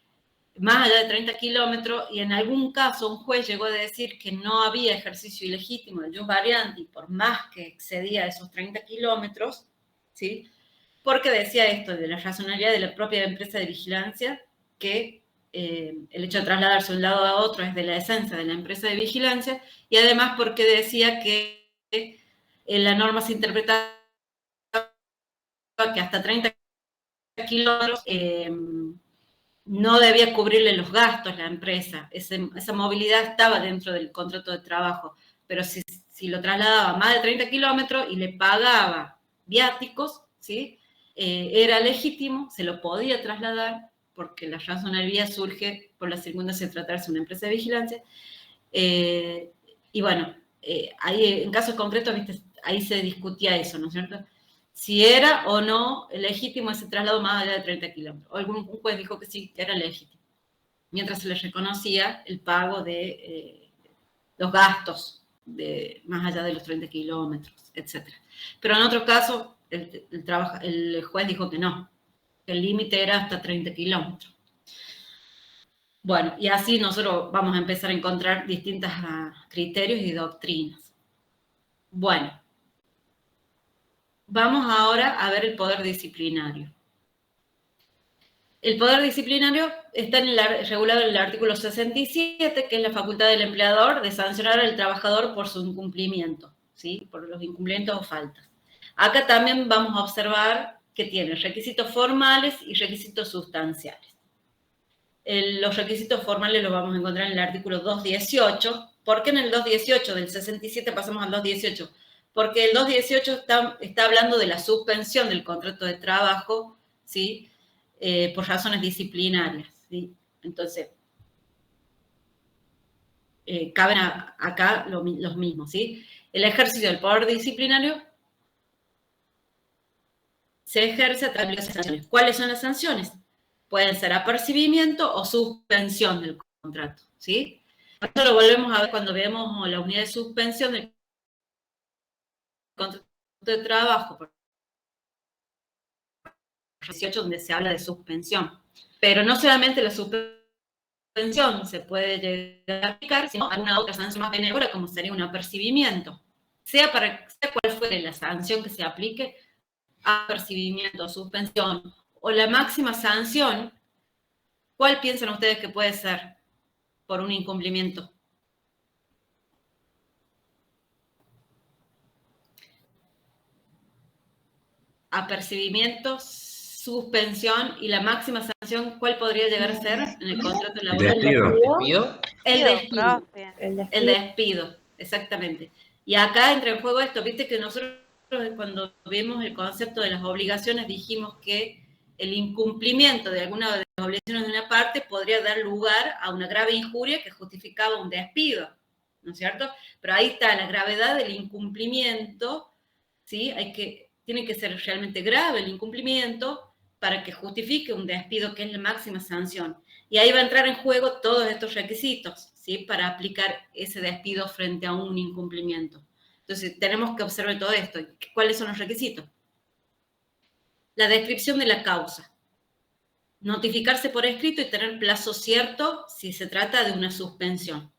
Más allá de 30 kilómetros, y en algún caso un juez llegó a decir que no había ejercicio ilegítimo del jus variandi por más que excedía esos 30 kilómetros, ¿sí? Porque decía esto de la razonabilidad de la propia empresa de vigilancia, que el hecho de trasladarse de un lado a otro es de la esencia de la empresa de vigilancia, y además porque decía que la norma se interpretaba que hasta 30 kilómetros no debía cubrirle los gastos la empresa. Esa movilidad estaba dentro del contrato de trabajo, pero si lo trasladaba más de 30 kilómetros y le pagaba viáticos, ¿sí? Era legítimo, se lo podía trasladar, porque la razonabilidad surge por la circunstancia de tratarse de una empresa de vigilancia. Y bueno, ahí en casos concretos, ¿viste? Ahí se discutía eso, ¿no es cierto? Si era o no legítimo ese traslado más allá de 30 kilómetros. Un juez dijo que sí, que era legítimo, mientras se le reconocía el pago de los gastos de más allá de los 30 kilómetros, etc. Pero en otro caso, el juez dijo que no, que el límite era hasta 30 kilómetros. Bueno, y así nosotros vamos a empezar a encontrar distintos criterios y doctrinas. Bueno, vamos ahora a ver el poder disciplinario. El poder disciplinario está regulado en el artículo 67, que es la facultad del empleador de sancionar al trabajador por su incumplimiento, ¿sí? Por los incumplimientos o faltas. Acá también vamos a observar que tiene requisitos formales y requisitos sustanciales. Los requisitos formales los vamos a encontrar en el artículo 218. ¿Por qué en el 218 del 67 pasamos al 218? Porque el 218 está hablando de la suspensión del contrato de trabajo, ¿sí? Por razones disciplinarias, ¿sí? Entonces, caben acá los mismos, ¿sí? El ejercicio del poder disciplinario se ejerce a través de sanciones. ¿Cuáles son las sanciones? Pueden ser apercibimiento o suspensión del contrato, ¿sí? Esto lo volvemos a ver cuando vemos la unidad de suspensión del contrato de trabajo, por 18, donde se habla de suspensión. Pero no solamente la suspensión se puede llegar a aplicar, sino alguna otra sanción más benévola, como sería un apercibimiento. Sea cual fuere la sanción que se aplique, apercibimiento, suspensión, o la máxima sanción, ¿cuál piensan ustedes que puede ser por un incumplimiento? Apercibimiento, suspensión y la máxima sanción, ¿cuál podría llegar a ser en el contrato laboral? Despido. El despido, exactamente. Y acá entra en juego esto, viste que nosotros cuando vimos el concepto de las obligaciones dijimos que el incumplimiento de alguna de las obligaciones de una parte podría dar lugar a una grave injuria que justificaba un despido, ¿no es cierto? Pero ahí está la gravedad del incumplimiento, ¿sí? Tiene que ser realmente grave el incumplimiento para que justifique un despido, que es la máxima sanción. Y ahí va a entrar en juego todos estos requisitos, ¿sí? Para aplicar ese despido frente a un incumplimiento. Entonces, tenemos que observar todo esto. ¿Cuáles son los requisitos? La descripción de la causa. Notificarse por escrito y tener plazo cierto si se trata de una suspensión,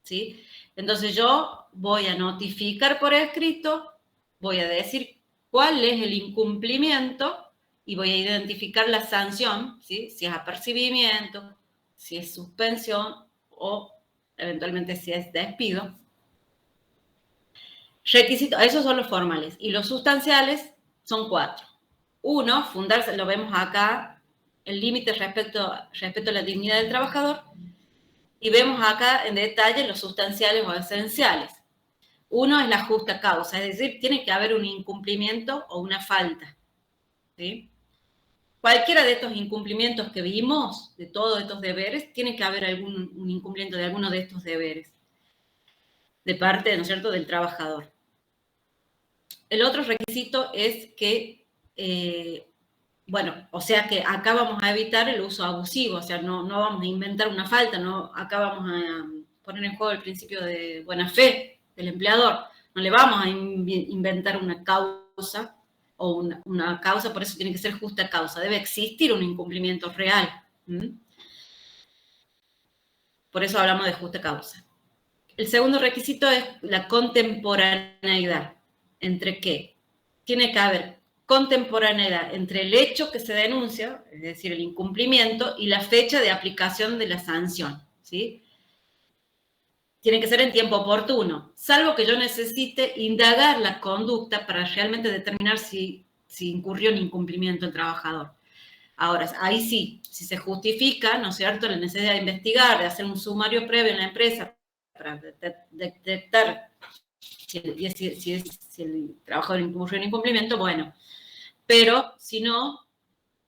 ¿sí? Entonces, yo voy a notificar por escrito, voy a decir cuál es el incumplimiento y voy a identificar la sanción, ¿sí? Si es apercibimiento, si es suspensión o eventualmente si es despido. Requisitos, esos son los formales. Y los sustanciales son 4. 1, fundarse, lo vemos acá, el límite respecto a la dignidad del trabajador. Y vemos acá en detalle los sustanciales o esenciales. 1 es la justa causa, es decir, tiene que haber un incumplimiento o una falta, ¿sí? Cualquiera de estos incumplimientos que vimos, de todos estos deberes, tiene que haber un incumplimiento de alguno de estos deberes, de parte, ¿no es cierto?, del trabajador. El otro requisito es que, o sea que acá vamos a evitar el uso abusivo, o sea, no vamos a inventar una falta, acá vamos a poner en juego el principio de buena fe del empleador, no le vamos a inventar una causa, o una causa, por eso tiene que ser justa causa. Debe existir un incumplimiento real. Por eso hablamos de justa causa. El segundo requisito es la contemporaneidad. ¿Entre qué? Tiene que haber contemporaneidad entre el hecho que se denuncia, es decir, el incumplimiento, y la fecha de aplicación de la sanción, ¿sí? Tiene que ser en tiempo oportuno, salvo que yo necesite indagar la conducta para realmente determinar si incurrió en incumplimiento el trabajador. Ahora, ahí sí, si se justifica, ¿no es cierto?, la necesidad de investigar, de hacer un sumario previo en la empresa para detectar si el trabajador incurrió en incumplimiento, bueno. Pero, si no,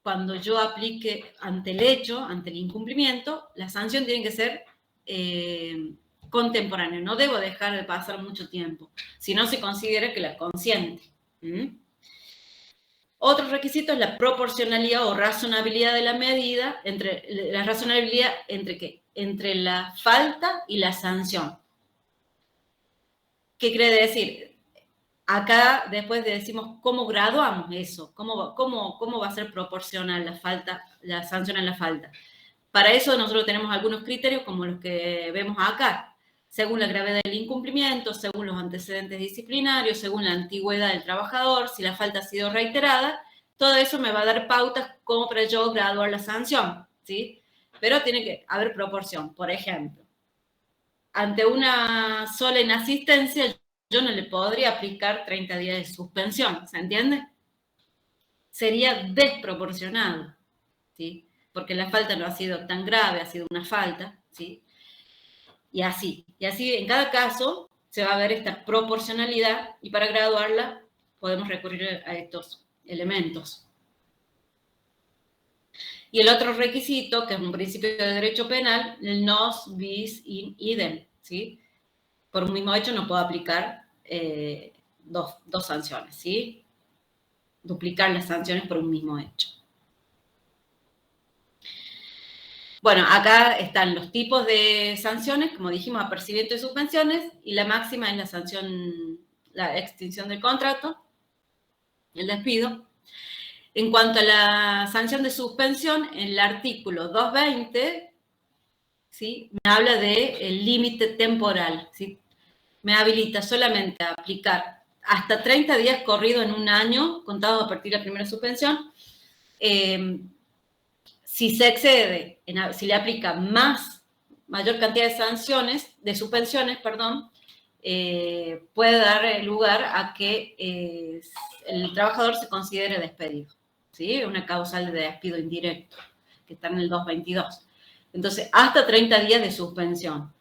cuando yo aplique ante el hecho, ante el incumplimiento, la sanción tiene que ser contemporáneo, no debo dejar de pasar mucho tiempo, si no se considera que la consiente. Otro requisito es la proporcionalidad o razonabilidad de la medida, la razonabilidad entre ¿qué? Entre la falta y la sanción. ¿Qué quiere decir? Acá después decimos cómo graduamos eso, cómo va a ser proporcional la sanción a la falta. Para eso nosotros tenemos algunos criterios como los que vemos acá, según la gravedad del incumplimiento, según los antecedentes disciplinarios, según la antigüedad del trabajador, si la falta ha sido reiterada, todo eso me va a dar pautas como para yo graduar la sanción, ¿sí? Pero tiene que haber proporción. Por ejemplo, ante una sola inasistencia, yo no le podría aplicar 30 días de suspensión, ¿se entiende? Sería desproporcionado, ¿sí? Porque la falta no ha sido tan grave, ha sido una falta, ¿sí? Y así en cada caso se va a ver esta proporcionalidad y para graduarla podemos recurrir a estos elementos. Y el otro requisito, que es un principio de derecho penal, el nos bis in idem, ¿sí? Por un mismo hecho no puedo aplicar dos sanciones, ¿sí? Duplicar las sanciones por un mismo hecho. Bueno, acá están los tipos de sanciones, como dijimos, apercibimiento y suspensiones, y la máxima es la sanción, la extinción del contrato, el despido. En cuanto a la sanción de suspensión, en el artículo 220, ¿sí?, me habla del límite temporal, ¿sí? Me habilita solamente a aplicar hasta 30 días corrido en un año, contados a partir de la primera suspensión. Si se excede, si le aplica mayor cantidad de sanciones, de suspensiones, perdón, puede dar lugar a que el trabajador se considere despedido, ¿sí? Una causal de despido indirecto, que está en el 222. Entonces, hasta 30 días de suspensión.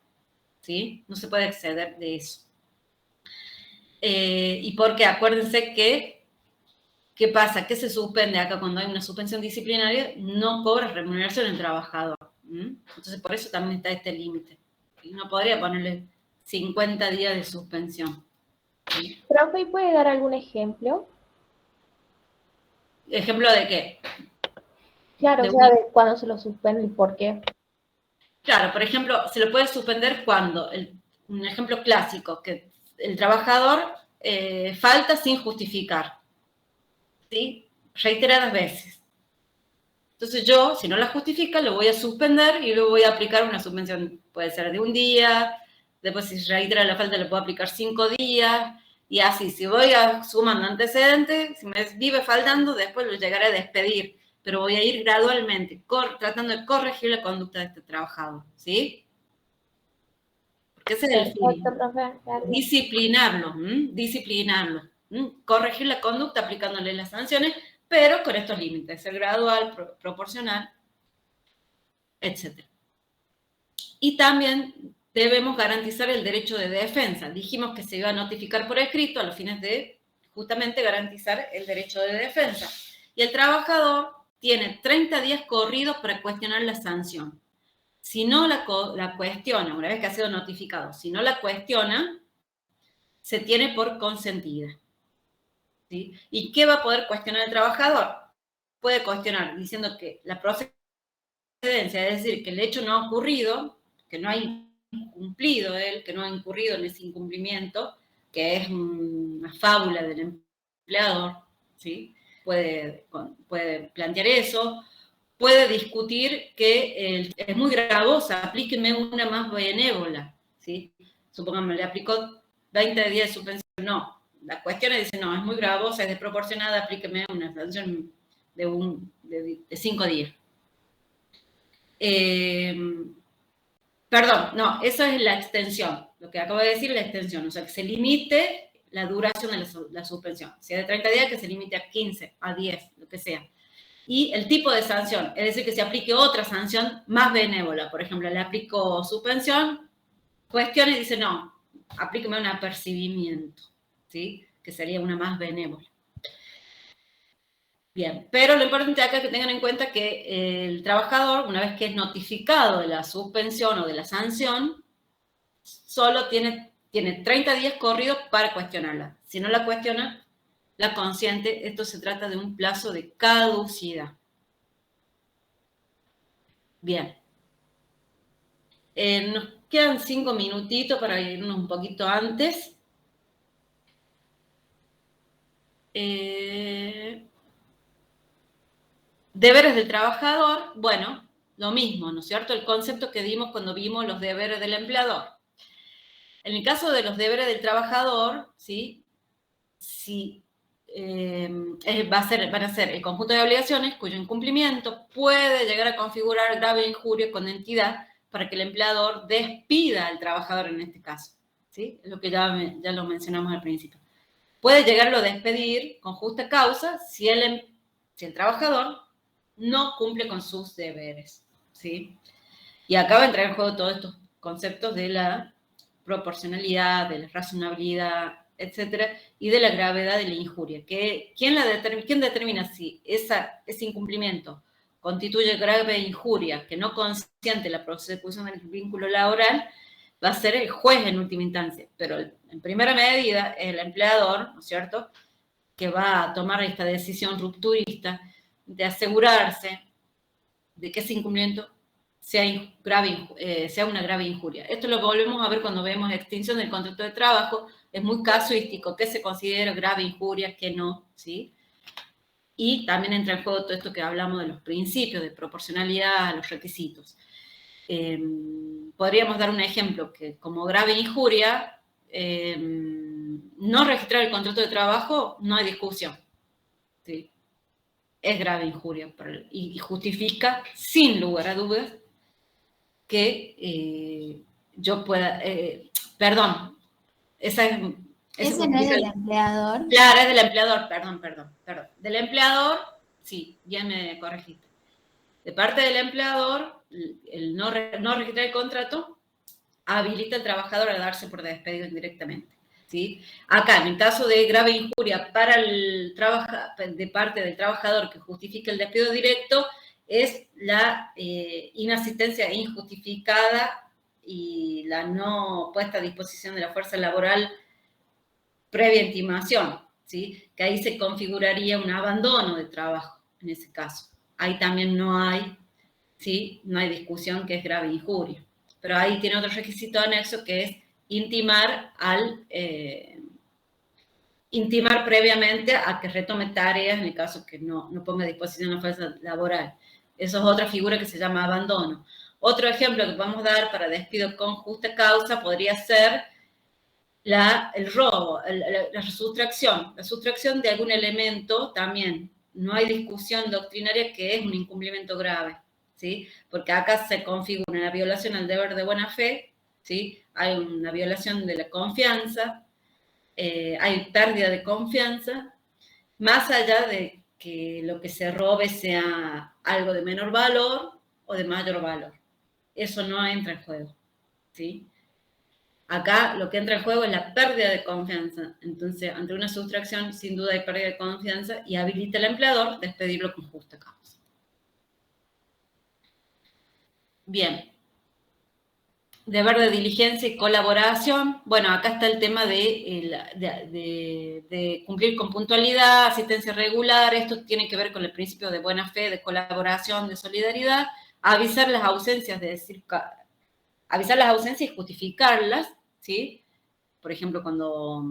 ¿sí? No se puede exceder de eso. ¿Y por qué? Acuérdense que, ¿qué pasa? ¿Qué se suspende acá cuando hay una suspensión disciplinaria? No cobra remuneración el trabajador. Entonces, por eso también está este límite. Y no podría ponerle 50 días de suspensión. ¿Sí? Profe, ¿y puede dar algún ejemplo? ¿Ejemplo de qué? Claro, o sea, de cuándo se lo suspende y por qué. Claro, por ejemplo, se lo puede suspender cuando, un ejemplo clásico, que el trabajador falta sin justificar, ¿sí? Reiteradas veces. Entonces yo, si no la justifica, lo voy a suspender y luego voy a aplicar una suspensión, puede ser de un día, después si reitera la falta le puedo aplicar 5 días, y así, si voy sumando antecedentes, si me vive faltando, después lo llegaré a despedir, pero voy a ir gradualmente, tratando de corregir la conducta de este trabajador, ¿sí? Porque ese es el fin. Disciplinarlo, disciplinarlo, corregir la conducta aplicándole las sanciones, pero con estos límites, ser gradual, proporcional, etc. Y también debemos garantizar el derecho de defensa. Dijimos que se iba a notificar por escrito a los fines de justamente garantizar el derecho de defensa. Y el trabajador tiene 30 días corridos para cuestionar la sanción. Si no la cuestiona, una vez que ha sido notificado, si no la cuestiona, se tiene por consentida. ¿Sí? ¿Y qué va a poder cuestionar el trabajador? Puede cuestionar diciendo que la procedencia, es decir, que el hecho no ha ocurrido, que no ha incumplido él, que no ha incurrido en ese incumplimiento, que es una fábula del empleador, ¿sí? Puede plantear eso, puede discutir que es muy gravosa, aplíqueme una más benévola, ¿sí? Supongamos, le aplicó 20 días de suspensión, no. La cuestión es, dice, no, es muy gravosa, es desproporcionada, aplíqueme una sanción de 5 días. Perdón, no, eso es la extensión. Lo que acabo de decir es la extensión. O sea, que se limite la duración de la suspensión. Si es de 30 días, que se limite a 15, a 10, lo que sea. Y el tipo de sanción, es decir, que se aplique otra sanción más benévola. Por ejemplo, le aplico suspensión, cuestiona y dice, no, aplíqueme un apercibimiento, ¿sí? Que sería una más benévola. Bien, pero lo importante acá es que tengan en cuenta que el trabajador, una vez que es notificado de la suspensión o de la sanción, solo tiene 30 días corridos para cuestionarla. Si no la cuestiona, la consiente, esto se trata de un plazo de caducidad. Bien. Nos quedan 5 minutitos para irnos un poquito antes. Deberes del trabajador, bueno, lo mismo, ¿no es cierto? El concepto que dimos cuando vimos los deberes del empleador. En el caso de los deberes del trabajador, ¿sí? Van a ser el conjunto de obligaciones cuyo incumplimiento puede llegar a configurar grave injuria con entidad para que el empleador despida al trabajador en este caso, ¿sí? Es lo que ya lo mencionamos al principio. Puede llegarlo a despedir con justa causa si el trabajador no cumple con sus deberes, ¿sí? Y acá va a entrar en juego todos estos conceptos de la proporcionalidad, de la razonabilidad, etcétera, y de la gravedad de la injuria. ¿Quién determina si ese incumplimiento constituye grave injuria que no consiente la prosecución del vínculo laboral? Va a ser el juez en última instancia, pero en primera medida es el empleador, ¿no es cierto?, que va a tomar esta decisión rupturista de asegurarse de que ese incumplimiento sea una grave injuria. Esto lo volvemos a ver cuando vemos extinción del contrato de trabajo. Es muy casuístico qué se considera grave injuria, qué no, ¿sí? Y también entra en juego todo esto que hablamos de los principios de proporcionalidad, los requisitos. Podríamos dar un ejemplo que como grave injuria, no registrar el contrato de trabajo, no hay discusión, ¿sí? Es grave injuria y justifica, sin lugar a dudas, que yo pueda, perdón, ¿Ese no es del empleador? Claro, es del empleador, perdón. Del empleador, sí, bien me corregiste. De parte del empleador, el no registrar el contrato habilita al trabajador a darse por despedido indirectamente. ¿Sí? Acá, en el caso de grave injuria para de parte del trabajador que justifique el despido directo, es la inasistencia injustificada y la no puesta a disposición de la fuerza laboral previa intimación, ¿sí? Que ahí se configuraría un abandono de trabajo, en ese caso. Ahí también no hay, ¿sí? No hay discusión que es grave injuria. Pero ahí tiene otro requisito anexo que es intimar previamente a que retome tareas en el caso que no ponga a disposición la fuerza laboral. Eso es otra figura que se llama abandono. Otro ejemplo que podemos dar para despido con justa causa podría ser el robo, la sustracción. La sustracción de algún elemento también. No hay discusión doctrinaria que es un incumplimiento grave, ¿sí? Porque acá se configura una violación al deber de buena fe, ¿sí? Hay una violación de la confianza, hay pérdida de confianza, más allá de que lo que se robe sea algo de menor valor o de mayor valor. Eso no entra en juego, ¿sí? Acá lo que entra en juego es la pérdida de confianza. Entonces, ante una sustracción, sin duda hay pérdida de confianza y habilita al empleador despedirlo con justa causa. Bien. Deber de diligencia y colaboración. Bueno, acá está el tema de cumplir con puntualidad, asistencia regular. Esto tiene que ver con el principio de buena fe, de colaboración, de solidaridad. Avisar las ausencias, avisar las ausencias y justificarlas, ¿sí? Por ejemplo, cuando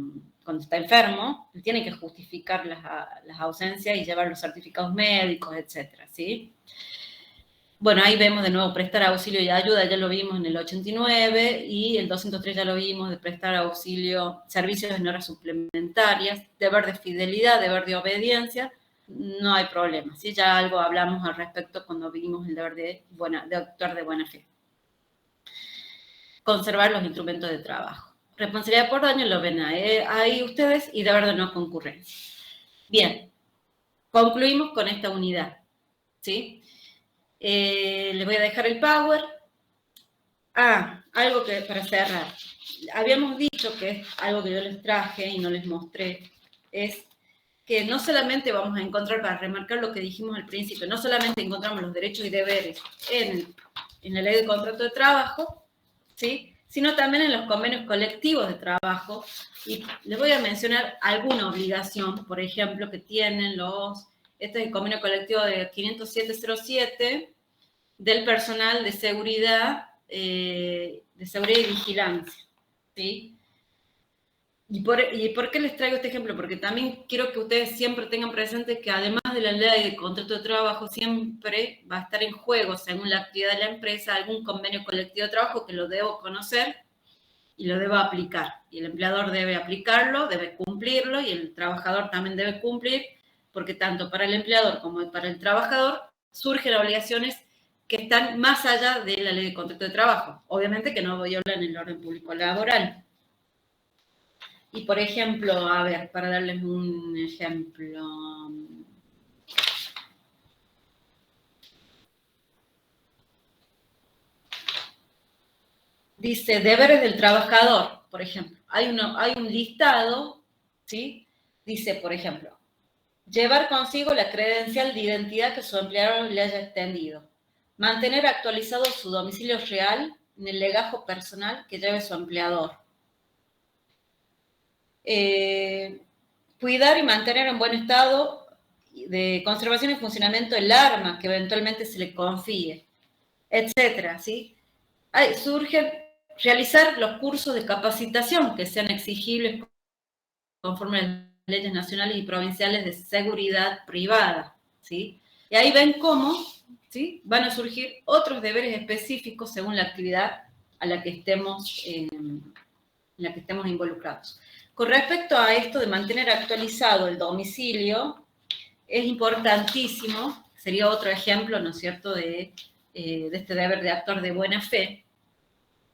está enfermo, él tiene que justificar las ausencias y llevar los certificados médicos, etcétera, ¿sí? Bueno, ahí vemos de nuevo prestar auxilio y ayuda, ya lo vimos en el 89, y el 203 ya lo vimos, de prestar auxilio, servicios en horas suplementarias, deber de fidelidad, deber de obediencia, no hay problema, ¿sí? Ya algo hablamos al respecto cuando vimos el deber de actuar de buena fe. Conservar los instrumentos de trabajo. Responsabilidad por daño lo ven ahí ustedes, y deber de no concurrencia. Bien, concluimos con esta unidad, ¿sí? Les voy a dejar el Power. Algo que para cerrar. Habíamos dicho que es algo que yo les traje y no les mostré, es que no solamente vamos a encontrar, para remarcar lo que dijimos al principio, no solamente encontramos los derechos y deberes en la ley de contrato de trabajo, ¿sí? Sino también en los convenios colectivos de trabajo. Y les voy a mencionar alguna obligación, por ejemplo, que tienen este es el convenio colectivo de 50707 del personal de seguridad y vigilancia, ¿sí? ¿Y por qué les traigo este ejemplo? Porque también quiero que ustedes siempre tengan presente que además de la ley de contrato de trabajo, siempre va a estar en juego, según la actividad de la empresa, algún convenio colectivo de trabajo que lo debo conocer y lo debo aplicar. Y el empleador debe aplicarlo, debe cumplirlo, y el trabajador también debe cumplir, porque tanto para el empleador como para el trabajador surgen obligaciones que están más allá de la ley de contrato de trabajo. Obviamente que no violan el orden público laboral. Y por ejemplo, a ver, para darles un ejemplo. Dice, deberes del trabajador, por ejemplo. Hay un listado, ¿sí? Dice, por ejemplo, llevar consigo la credencial de identidad que su empleador le haya extendido. Mantener actualizado su domicilio real en el legajo personal que lleve su empleador. Cuidar y mantener en buen estado de conservación y funcionamiento el arma que eventualmente se le confíe, etcétera, ¿sí? Realizar los cursos de capacitación que sean exigibles conforme a las leyes nacionales y provinciales de seguridad privada, ¿sí? Y ahí ven cómo, ¿sí? Van a surgir otros deberes específicos según la actividad a la que estemos involucrados. Con respecto a esto de mantener actualizado el domicilio, es importantísimo, sería otro ejemplo, ¿no es cierto?, de este deber de actuar de buena fe.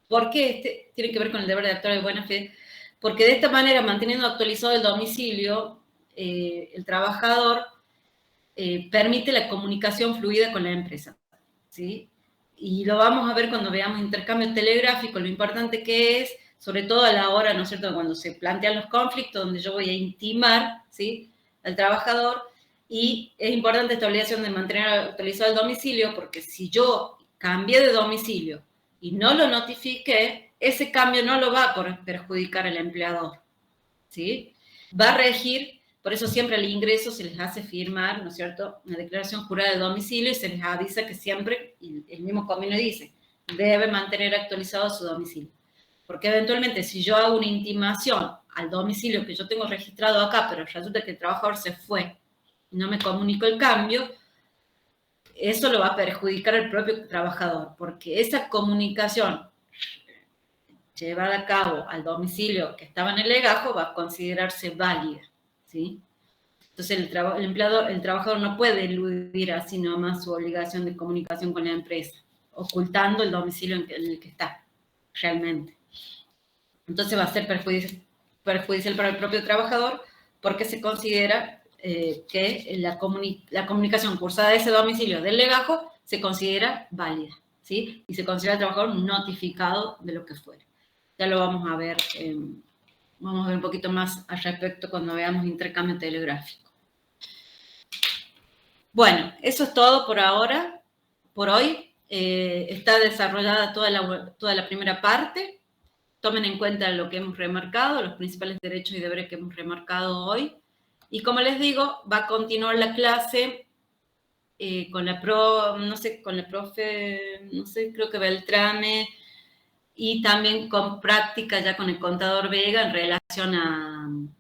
¿Por qué tiene que ver con el deber de actuar de buena fe? Porque de esta manera, manteniendo actualizado el domicilio, el trabajador permite la comunicación fluida con la empresa, ¿sí? y lo vamos a ver cuando veamos intercambio telegráfico, lo importante que es, sobre todo a la hora, ¿no es cierto?, cuando se plantean los conflictos, donde yo voy a intimar, ¿sí?, al trabajador, y es importante esta obligación de mantener actualizado el domicilio, porque si yo cambié de domicilio y no lo notifiqué, ese cambio no lo va a perjudicar al empleador, ¿sí? Va a regir, por eso siempre al ingreso se les hace firmar, ¿no es cierto?, una declaración jurada de domicilio y se les avisa que siempre, y el mismo convenio dice, debe mantener actualizado su domicilio. Porque eventualmente si yo hago una intimación al domicilio que yo tengo registrado acá, pero resulta que el trabajador se fue y no me comunicó el cambio, eso lo va a perjudicar al propio trabajador, porque esa comunicación llevada a cabo al domicilio que estaba en el legajo va a considerarse válida, ¿sí? Entonces el trabajador no puede eludir así nomás su obligación de comunicación con la empresa, ocultando el domicilio en el que está realmente. Entonces va a ser perjudicial para el propio trabajador porque se considera que la comunicación cursada de ese domicilio del legajo se considera válida, ¿sí? Y se considera el trabajador notificado de lo que fuera. Ya lo vamos a ver un poquito más al respecto cuando veamos intercambio telegráfico. Bueno, eso es todo por ahora, por hoy. Está desarrollada toda la primera parte. Tomen en cuenta lo que hemos remarcado, los principales derechos y deberes que hemos remarcado hoy. Y como les digo, va a continuar la clase con la profe, creo que Beltrame, y también con práctica ya con el contador Vega en relación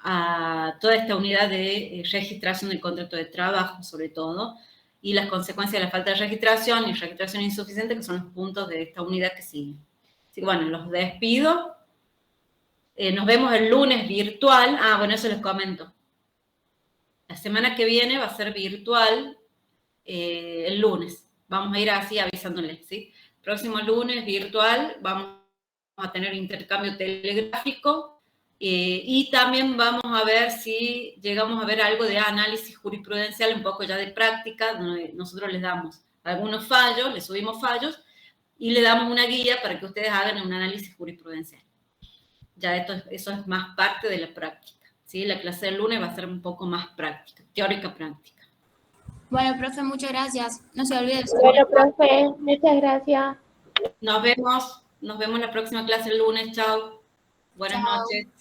a toda esta unidad de registración del contrato de trabajo, sobre todo, y las consecuencias de la falta de registración y registración insuficiente, que son los puntos de esta unidad que siguen. Así que bueno, los despido. Nos vemos el lunes virtual. Bueno, eso les comento. La semana que viene va a ser virtual el lunes. Vamos a ir así avisándoles, ¿sí? Próximo lunes virtual vamos a tener intercambio telegráfico y también vamos a ver si llegamos a ver algo de análisis jurisprudencial, un poco ya de práctica, donde nosotros les damos algunos fallos, les subimos fallos, y le damos una guía para que ustedes hagan un análisis jurisprudencial. Ya eso es más parte de la práctica, ¿sí? La clase del lunes va a ser un poco más práctica, teórica práctica. Bueno, profe, muchas gracias. No se olvide. Bueno, profe, muchas gracias. Nos vemos en la próxima clase el lunes. Chao. Buenas noches.